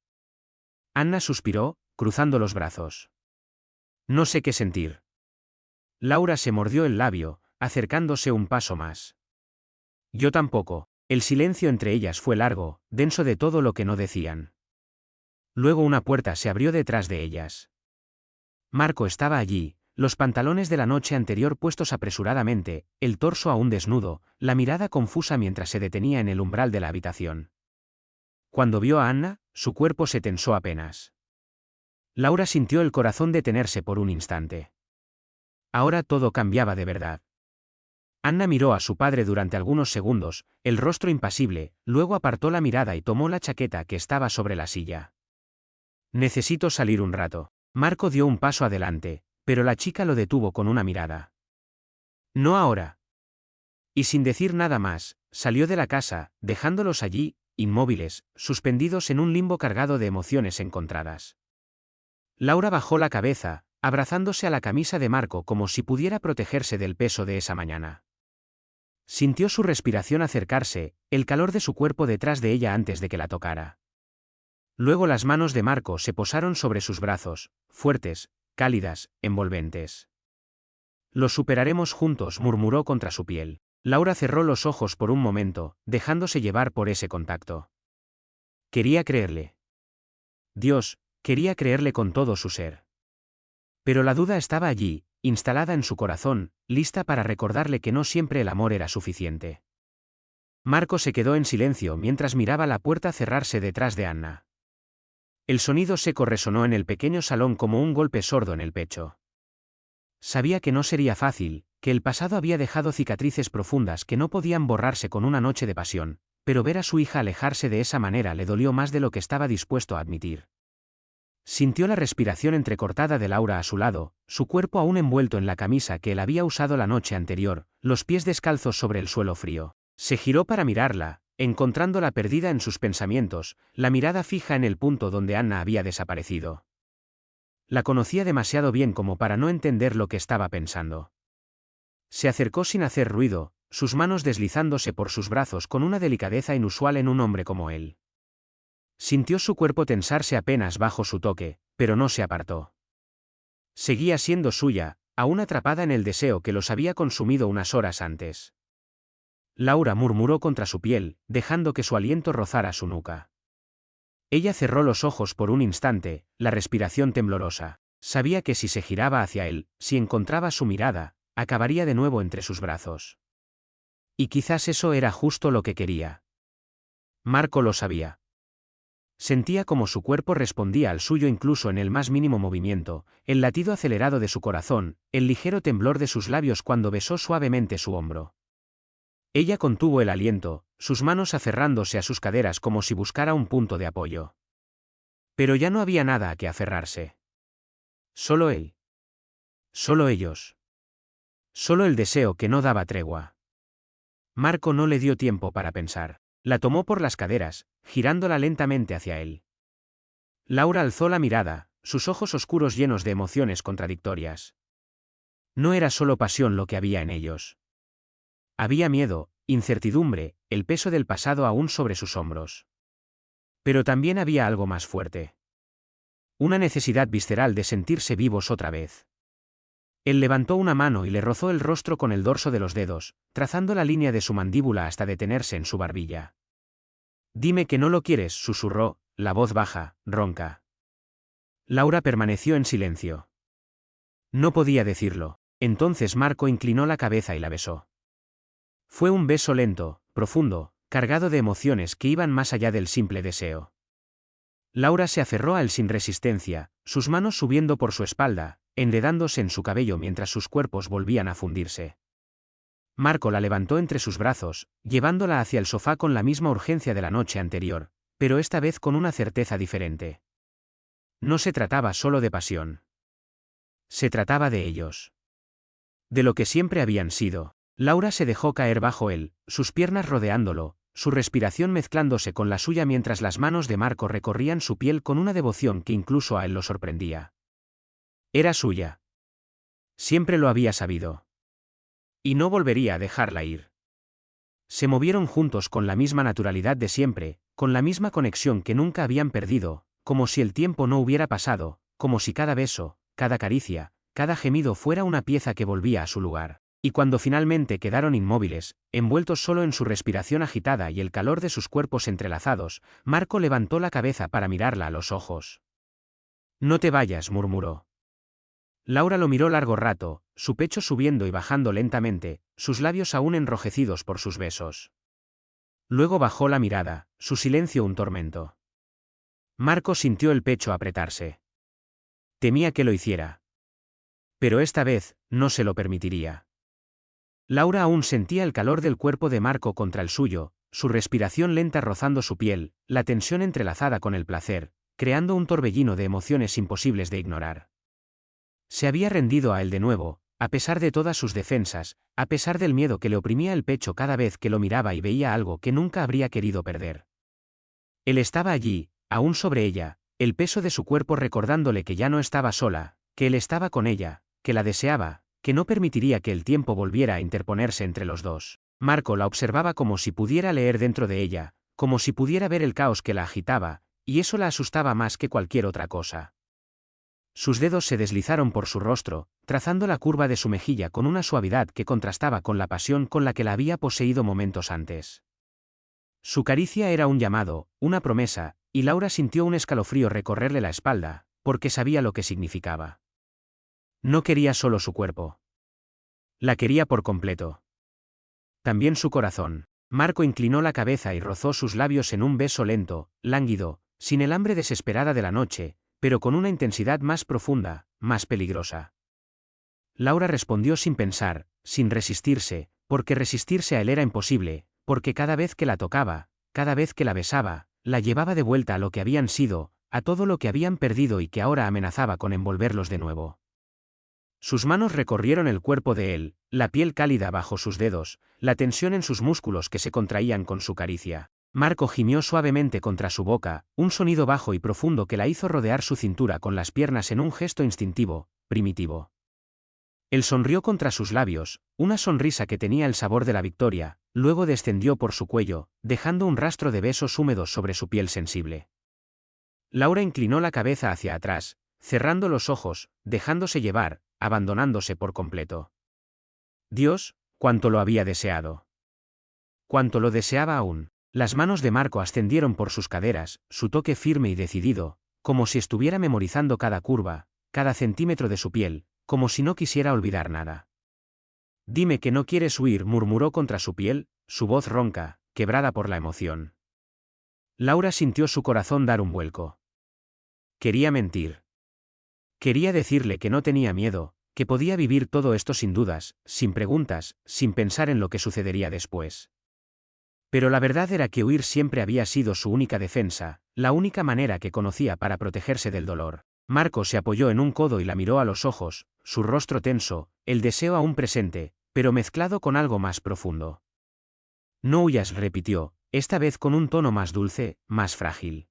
Anna suspiró, cruzando los brazos. No sé qué sentir. Laura se mordió el labio, acercándose un paso más. Yo tampoco. El silencio entre ellas fue largo, denso de todo lo que no decían. Luego una puerta se abrió detrás de ellas. Marco estaba allí, los pantalones de la noche anterior puestos apresuradamente, el torso aún desnudo, la mirada confusa mientras se detenía en el umbral de la habitación. Cuando vio a Anna, su cuerpo se tensó apenas. Laura sintió el corazón detenerse por un instante. Ahora todo cambiaba de verdad. Anna miró a su padre durante algunos segundos, el rostro impasible, luego apartó la mirada y tomó la chaqueta que estaba sobre la silla. Necesito salir un rato. Marco dio un paso adelante, pero la chica lo detuvo con una mirada. No ahora. Y sin decir nada más, salió de la casa, dejándolos allí, inmóviles, suspendidos en un limbo cargado de emociones encontradas. Laura bajó la cabeza, abrazándose a la camisa de Marco como si pudiera protegerse del peso de esa mañana. Sintió su respiración acercarse, el calor de su cuerpo detrás de ella antes de que la tocara. Luego las manos de Marco se posaron sobre sus brazos, fuertes, cálidas, envolventes. Lo superaremos juntos, murmuró contra su piel. Laura cerró los ojos por un momento, dejándose llevar por ese contacto. Quería creerle. Dios, quería creerle con todo su ser. Pero la duda estaba allí, instalada en su corazón, lista para recordarle que no siempre el amor era suficiente. Marco se quedó en silencio mientras miraba la puerta cerrarse detrás de Anna. El sonido seco resonó en el pequeño salón como un golpe sordo en el pecho. Sabía que no sería fácil, que el pasado había dejado cicatrices profundas que no podían borrarse con una noche de pasión, pero ver a su hija alejarse de esa manera le dolió más de lo que estaba dispuesto a admitir. Sintió la respiración entrecortada de Laura a su lado, su cuerpo aún envuelto en la camisa que él había usado la noche anterior, los pies descalzos sobre el suelo frío. Se giró para mirarla, encontrándola perdida en sus pensamientos, la mirada fija en el punto donde Anna había desaparecido. La conocía demasiado bien como para no entender lo que estaba pensando. Se acercó sin hacer ruido, sus manos deslizándose por sus brazos con una delicadeza inusual en un hombre como él. Sintió su cuerpo tensarse apenas bajo su toque, pero no se apartó. Seguía siendo suya, aún atrapada en el deseo que los había consumido unas horas antes. Laura murmuró contra su piel, dejando que su aliento rozara su nuca. Ella cerró los ojos por un instante, la respiración temblorosa. Sabía que si se giraba hacia él, si encontraba su mirada, acabaría de nuevo entre sus brazos. Y quizás eso era justo lo que quería. Marco lo sabía. Sentía como su cuerpo respondía al suyo incluso en el más mínimo movimiento, el latido acelerado de su corazón, el ligero temblor de sus labios cuando besó suavemente su hombro. Ella contuvo el aliento, sus manos aferrándose a sus caderas como si buscara un punto de apoyo. Pero ya no había nada a que aferrarse. Solo él. Solo ellos. Solo el deseo que no daba tregua. Marco no le dio tiempo para pensar. La tomó por las caderas, girándola lentamente hacia él. Laura alzó la mirada, sus ojos oscuros llenos de emociones contradictorias. No era solo pasión lo que había en ellos. Había miedo, incertidumbre, el peso del pasado aún sobre sus hombros. Pero también había algo más fuerte. Una necesidad visceral de sentirse vivos otra vez. Él levantó una mano y le rozó el rostro con el dorso de los dedos, trazando la línea de su mandíbula hasta detenerse en su barbilla. Dime que no lo quieres, susurró, la voz baja, ronca. Laura permaneció en silencio. No podía decirlo. Entonces Marco inclinó la cabeza y la besó. Fue un beso lento, profundo, cargado de emociones que iban más allá del simple deseo. Laura se aferró a él sin resistencia, sus manos subiendo por su espalda, enredándose en su cabello mientras sus cuerpos volvían a fundirse. Marco la levantó entre sus brazos, llevándola hacia el sofá con la misma urgencia de la noche anterior, pero esta vez con una certeza diferente. No se trataba solo de pasión. Se trataba de ellos. De lo que siempre habían sido. Laura se dejó caer bajo él, sus piernas rodeándolo, su respiración mezclándose con la suya mientras las manos de Marco recorrían su piel con una devoción que incluso a él lo sorprendía. Era suya. Siempre lo había sabido. Y no volvería a dejarla ir. Se movieron juntos con la misma naturalidad de siempre, con la misma conexión que nunca habían perdido, como si el tiempo no hubiera pasado, como si cada beso, cada caricia, cada gemido fuera una pieza que volvía a su lugar. Y cuando finalmente quedaron inmóviles, envueltos solo en su respiración agitada y el calor de sus cuerpos entrelazados, Marco levantó la cabeza para mirarla a los ojos. No te vayas, murmuró. Laura lo miró largo rato, su pecho subiendo y bajando lentamente, sus labios aún enrojecidos por sus besos. Luego bajó la mirada, su silencio un tormento. Marco sintió el pecho apretarse. Temía que lo hiciera. Pero esta vez, no se lo permitiría. Laura aún sentía el calor del cuerpo de Marco contra el suyo, su respiración lenta rozando su piel, la tensión entrelazada con el placer, creando un torbellino de emociones imposibles de ignorar. Se había rendido a él de nuevo, a pesar de todas sus defensas, a pesar del miedo que le oprimía el pecho cada vez que lo miraba y veía algo que nunca habría querido perder. Él estaba allí, aún sobre ella, el peso de su cuerpo recordándole que ya no estaba sola, que él estaba con ella, que la deseaba, que no permitiría que el tiempo volviera a interponerse entre los dos. Marco la observaba como si pudiera leer dentro de ella, como si pudiera ver el caos que la agitaba, y eso la asustaba más que cualquier otra cosa. Sus dedos se deslizaron por su rostro, trazando la curva de su mejilla con una suavidad que contrastaba con la pasión con la que la había poseído momentos antes. Su caricia era un llamado, una promesa, y Laura sintió un escalofrío recorrerle la espalda, porque sabía lo que significaba. No quería solo su cuerpo. La quería por completo. También su corazón. Marco inclinó la cabeza y rozó sus labios en un beso lento, lánguido, sin el hambre desesperada de la noche, pero con una intensidad más profunda, más peligrosa. Laura respondió sin pensar, sin resistirse, porque resistirse a él era imposible, porque cada vez que la tocaba, cada vez que la besaba, la llevaba de vuelta a lo que habían sido, a todo lo que habían perdido y que ahora amenazaba con envolverlos de nuevo. Sus manos recorrieron el cuerpo de él, la piel cálida bajo sus dedos, la tensión en sus músculos que se contraían con su caricia. Marco gimió suavemente contra su boca, un sonido bajo y profundo que la hizo rodear su cintura con las piernas en un gesto instintivo, primitivo. Él sonrió contra sus labios, una sonrisa que tenía el sabor de la victoria, luego descendió por su cuello, dejando un rastro de besos húmedos sobre su piel sensible. Laura inclinó la cabeza hacia atrás, cerrando los ojos, dejándose llevar, abandonándose por completo. Dios, cuánto lo había deseado. Cuánto lo deseaba aún. Las manos de Marco ascendieron por sus caderas, su toque firme y decidido, como si estuviera memorizando cada curva, cada centímetro de su piel, como si no quisiera olvidar nada. Dime que no quieres huir, murmuró contra su piel, su voz ronca, quebrada por la emoción. Laura sintió su corazón dar un vuelco. Quería mentir. Quería decirle que no tenía miedo, que podía vivir todo esto sin dudas, sin preguntas, sin pensar en lo que sucedería después. Pero la verdad era que huir siempre había sido su única defensa, la única manera que conocía para protegerse del dolor. Marco se apoyó en un codo y la miró a los ojos, su rostro tenso, el deseo aún presente, pero mezclado con algo más profundo. No huyas, repitió, esta vez con un tono más dulce, más frágil.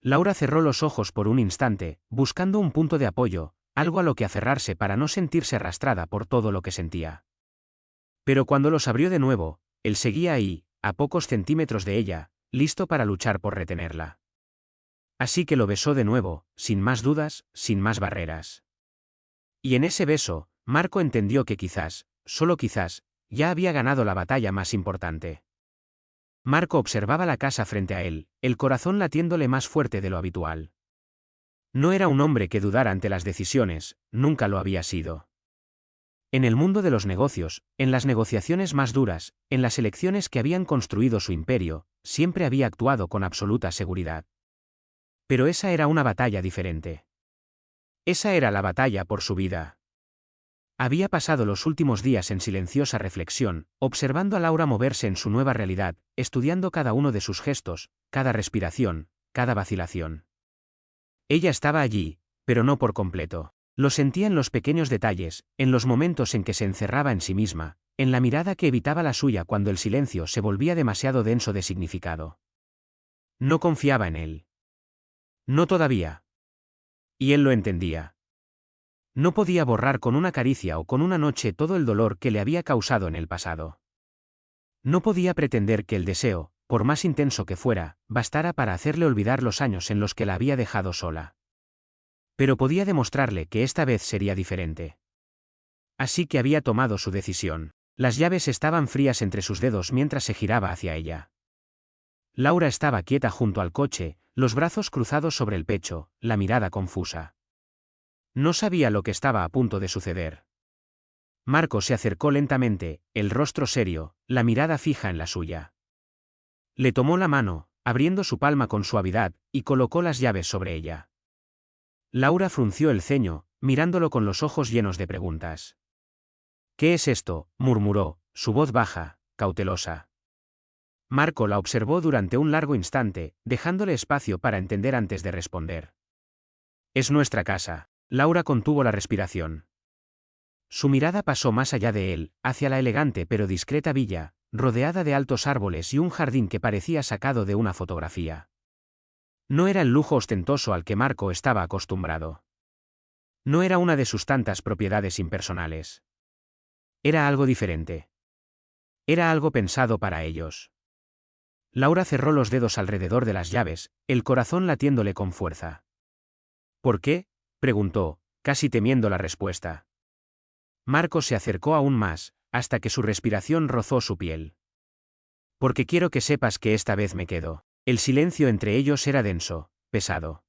Laura cerró los ojos por un instante, buscando un punto de apoyo, algo a lo que aferrarse para no sentirse arrastrada por todo lo que sentía. Pero cuando los abrió de nuevo, él seguía ahí, a pocos centímetros de ella, listo para luchar por retenerla. Así que lo besó de nuevo, sin más dudas, sin más barreras. Y en ese beso, Marco entendió que quizás, solo quizás, ya había ganado la batalla más importante. Marco observaba la casa frente a él, el corazón latiéndole más fuerte de lo habitual. No era un hombre que dudara ante las decisiones, nunca lo había sido. En el mundo de los negocios, en las negociaciones más duras, en las elecciones que habían construido su imperio, siempre había actuado con absoluta seguridad. Pero esa era una batalla diferente. Esa era la batalla por su vida. Había pasado los últimos días en silenciosa reflexión, observando a Laura moverse en su nueva realidad, estudiando cada uno de sus gestos, cada respiración, cada vacilación. Ella estaba allí, pero no por completo. Lo sentía en los pequeños detalles, en los momentos en que se encerraba en sí misma, en la mirada que evitaba la suya cuando el silencio se volvía demasiado denso de significado. No confiaba en él. No todavía. Y él lo entendía. No podía borrar con una caricia o con una noche todo el dolor que le había causado en el pasado. No podía pretender que el deseo, por más intenso que fuera, bastara para hacerle olvidar los años en los que la había dejado sola. Pero podía demostrarle que esta vez sería diferente. Así que había tomado su decisión. Las llaves estaban frías entre sus dedos mientras se giraba hacia ella. Laura estaba quieta junto al coche, los brazos cruzados sobre el pecho, la mirada confusa. No sabía lo que estaba a punto de suceder. Marco se acercó lentamente, el rostro serio, la mirada fija en la suya. Le tomó la mano, abriendo su palma con suavidad, y colocó las llaves sobre ella. Laura frunció el ceño, mirándolo con los ojos llenos de preguntas. «¿Qué es esto?», murmuró, su voz baja, cautelosa. Marco la observó durante un largo instante, dejándole espacio para entender antes de responder. «Es nuestra casa». Laura contuvo la respiración. Su mirada pasó más allá de él, hacia la elegante pero discreta villa, rodeada de altos árboles y un jardín que parecía sacado de una fotografía. No era el lujo ostentoso al que Marco estaba acostumbrado. No era una de sus tantas propiedades impersonales. Era algo diferente. Era algo pensado para ellos. Laura cerró los dedos alrededor de las llaves, el corazón latiéndole con fuerza. «¿Por qué?», preguntó, casi temiendo la respuesta. Marco se acercó aún más, hasta que su respiración rozó su piel. «Porque quiero que sepas que esta vez me quedo». El silencio entre ellos era denso, pesado.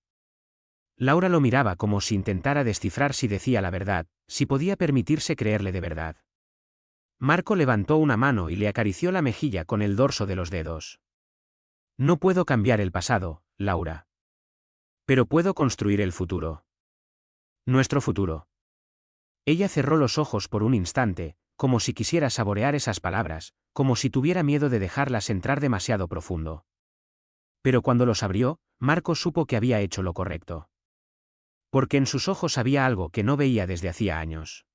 Laura lo miraba como si intentara descifrar si decía la verdad, si podía permitirse creerle de verdad. Marco levantó una mano y le acarició la mejilla con el dorso de los dedos. «No puedo cambiar el pasado, Laura. Pero puedo construir el futuro. Nuestro futuro». Ella cerró los ojos por un instante, como si quisiera saborear esas palabras, como si tuviera miedo de dejarlas entrar demasiado profundo. Pero cuando los abrió, Marco supo que había hecho lo correcto. Porque en sus ojos había algo que no veía desde hacía años.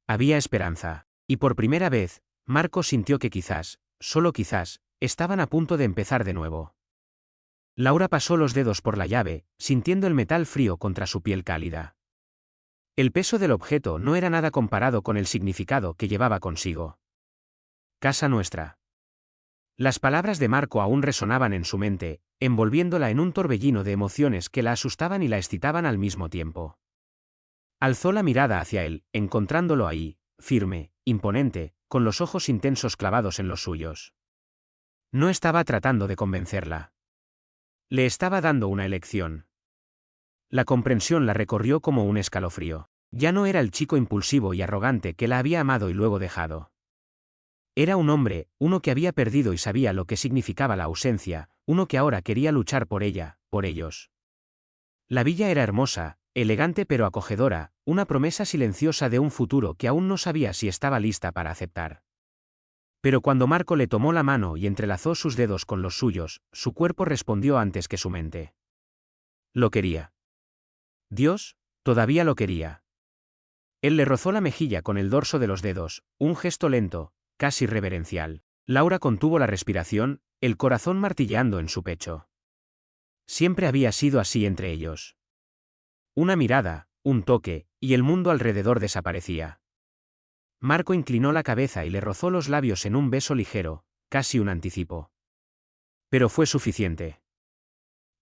Había esperanza. Y por primera vez, Marco sintió que quizás, solo quizás, estaban a punto de empezar de nuevo. Laura pasó los dedos por la llave, sintiendo el metal frío contra su piel cálida. El peso del objeto no era nada comparado con el significado que llevaba consigo. «Casa nuestra». Las palabras de Marco aún resonaban en su mente, envolviéndola en un torbellino de emociones que la asustaban y la excitaban al mismo tiempo. Alzó la mirada hacia él, encontrándolo ahí, firme, imponente, con los ojos intensos clavados en los suyos. No estaba tratando de convencerla. Le estaba dando una elección. La comprensión la recorrió como un escalofrío. Ya no era el chico impulsivo y arrogante que la había amado y luego dejado. Era un hombre, uno que había perdido y sabía lo que significaba la ausencia, uno que ahora quería luchar por ella, por ellos. La villa era hermosa, elegante pero acogedora, una promesa silenciosa de un futuro que aún no sabía si estaba lista para aceptar. Pero cuando Marco le tomó la mano y entrelazó sus dedos con los suyos, su cuerpo respondió antes que su mente. Lo quería. Dios, todavía lo quería. Él le rozó la mejilla con el dorso de los dedos, un gesto lento, casi reverencial. Laura contuvo la respiración, el corazón martilleando en su pecho. Siempre había sido así entre ellos. Una mirada, un toque, y el mundo alrededor desaparecía. Marco inclinó la cabeza y le rozó los labios en un beso ligero, casi un anticipo. Pero fue suficiente.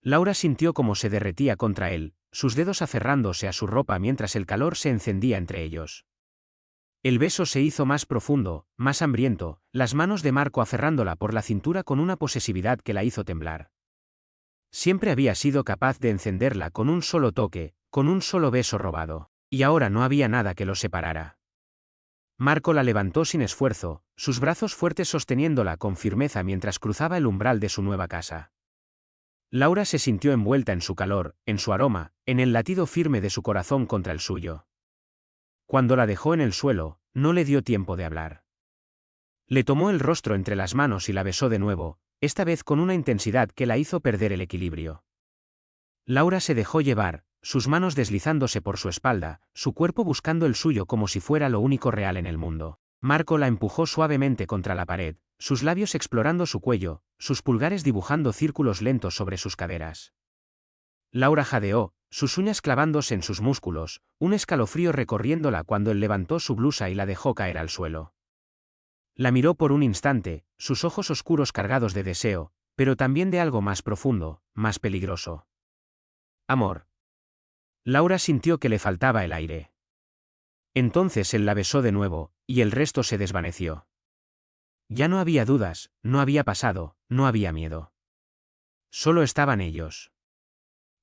Laura sintió cómo se derretía contra él, sus dedos aferrándose a su ropa mientras el calor se encendía entre ellos. El beso se hizo más profundo, más hambriento, las manos de Marco aferrándola por la cintura con una posesividad que la hizo temblar. Siempre había sido capaz de encenderla con un solo toque, con un solo beso robado, y ahora no había nada que los separara. Marco la levantó sin esfuerzo, sus brazos fuertes sosteniéndola con firmeza mientras cruzaba el umbral de su nueva casa. Laura se sintió envuelta en su calor, en su aroma, en el latido firme de su corazón contra el suyo. Cuando la dejó en el suelo, no le dio tiempo de hablar. Le tomó el rostro entre las manos y la besó de nuevo, esta vez con una intensidad que la hizo perder el equilibrio. Laura se dejó llevar, sus manos deslizándose por su espalda, su cuerpo buscando el suyo como si fuera lo único real en el mundo. Marco la empujó suavemente contra la pared, sus labios explorando su cuello, sus pulgares dibujando círculos lentos sobre sus caderas. Laura jadeó, sus uñas clavándose en sus músculos, un escalofrío recorriéndola cuando él levantó su blusa y la dejó caer al suelo. La miró por un instante, sus ojos oscuros cargados de deseo, pero también de algo más profundo, más peligroso. Amor. Laura sintió que le faltaba el aire. Entonces él la besó de nuevo, y el resto se desvaneció. Ya no había dudas, no había pasado, no había miedo. Solo estaban ellos.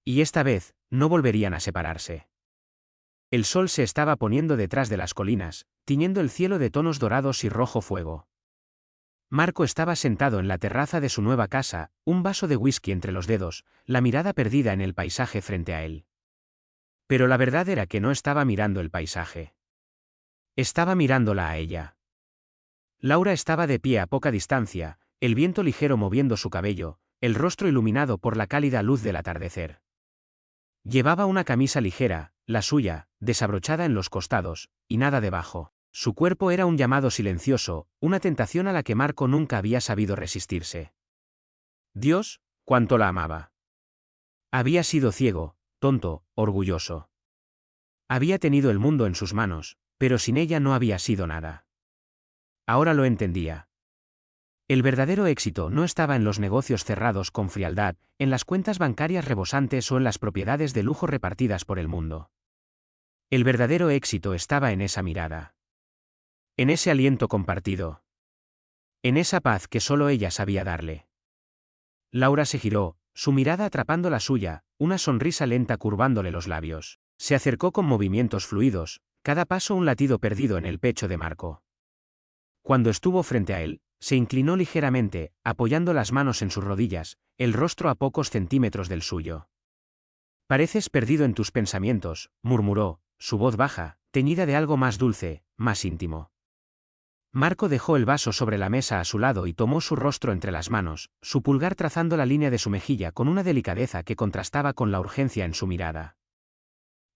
Y esta vez, no volverían a separarse. El sol se estaba poniendo detrás de las colinas, tiñendo el cielo de tonos dorados y rojo fuego. Marco estaba sentado en la terraza de su nueva casa, un vaso de whisky entre los dedos, la mirada perdida en el paisaje frente a él. Pero la verdad era que no estaba mirando el paisaje. Estaba mirándola a ella. Laura estaba de pie a poca distancia, el viento ligero moviendo su cabello, el rostro iluminado por la cálida luz del atardecer. Llevaba una camisa ligera, la suya, desabrochada en los costados, y nada debajo. Su cuerpo era un llamado silencioso, una tentación a la que Marco nunca había sabido resistirse. Dios, cuánto la amaba. Había sido ciego, tonto, orgulloso. Había tenido el mundo en sus manos, pero sin ella no había sido nada. Ahora lo entendía. El verdadero éxito no estaba en los negocios cerrados con frialdad, en las cuentas bancarias rebosantes o en las propiedades de lujo repartidas por el mundo. El verdadero éxito estaba en esa mirada. En ese aliento compartido. En esa paz que solo ella sabía darle. Laura se giró, su mirada atrapando la suya, una sonrisa lenta curvándole los labios. Se acercó con movimientos fluidos, cada paso un latido perdido en el pecho de Marco. Cuando estuvo frente a él, se inclinó ligeramente, apoyando las manos en sus rodillas, el rostro a pocos centímetros del suyo. Pareces perdido en tus pensamientos, murmuró, su voz baja, teñida de algo más dulce, más íntimo. Marco dejó el vaso sobre la mesa a su lado y tomó su rostro entre las manos, su pulgar trazando la línea de su mejilla con una delicadeza que contrastaba con la urgencia en su mirada.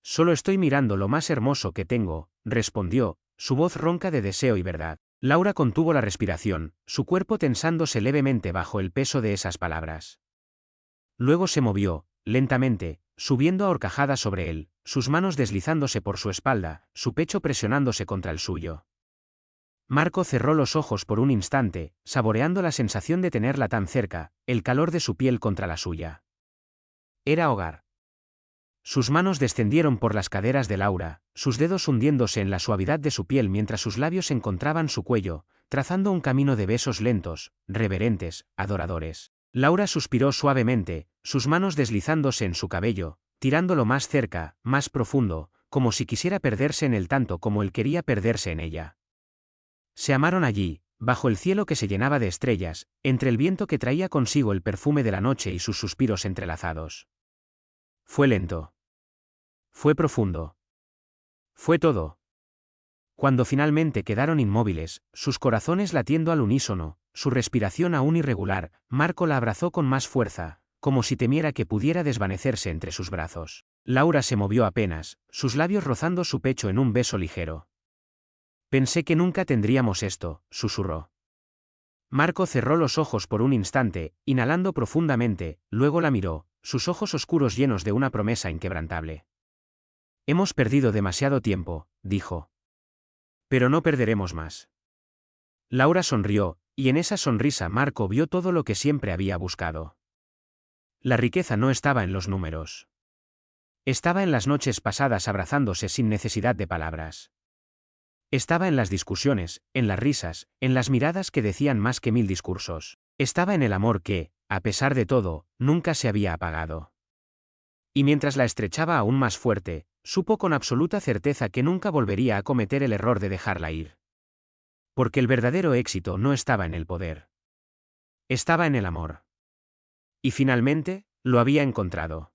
Solo estoy mirando lo más hermoso que tengo, respondió, su voz ronca de deseo y verdad. Laura contuvo la respiración, su cuerpo tensándose levemente bajo el peso de esas palabras. Luego se movió, lentamente, subiendo a horcajadas sobre él, sus manos deslizándose por su espalda, su pecho presionándose contra el suyo. Marco cerró los ojos por un instante, saboreando la sensación de tenerla tan cerca, el calor de su piel contra la suya. Era hogar. Sus manos descendieron por las caderas de Laura, sus dedos hundiéndose en la suavidad de su piel mientras sus labios encontraban su cuello, trazando un camino de besos lentos, reverentes, adoradores. Laura suspiró suavemente, sus manos deslizándose en su cabello, tirándolo más cerca, más profundo, como si quisiera perderse en él tanto como él quería perderse en ella. Se amaron allí, bajo el cielo que se llenaba de estrellas, entre el viento que traía consigo el perfume de la noche y sus suspiros entrelazados. Fue lento. Fue profundo. Fue todo. Cuando finalmente quedaron inmóviles, sus corazones latiendo al unísono, su respiración aún irregular, Marco la abrazó con más fuerza, como si temiera que pudiera desvanecerse entre sus brazos. Laura se movió apenas, sus labios rozando su pecho en un beso ligero. Pensé que nunca tendríamos esto, susurró. Marco cerró los ojos por un instante, inhalando profundamente, luego la miró, sus ojos oscuros llenos de una promesa inquebrantable. Hemos perdido demasiado tiempo, dijo. Pero no perderemos más. Laura sonrió, y en esa sonrisa Marco vio todo lo que siempre había buscado. La riqueza no estaba en los números. Estaba en las noches pasadas abrazándose sin necesidad de palabras. Estaba en las discusiones, en las risas, en las miradas que decían más que 1000 discursos. Estaba en el amor que, a pesar de todo, nunca se había apagado. Y mientras la estrechaba aún más fuerte, supo con absoluta certeza que nunca volvería a cometer el error de dejarla ir. Porque el verdadero éxito no estaba en el poder. Estaba en el amor. Y finalmente, lo había encontrado.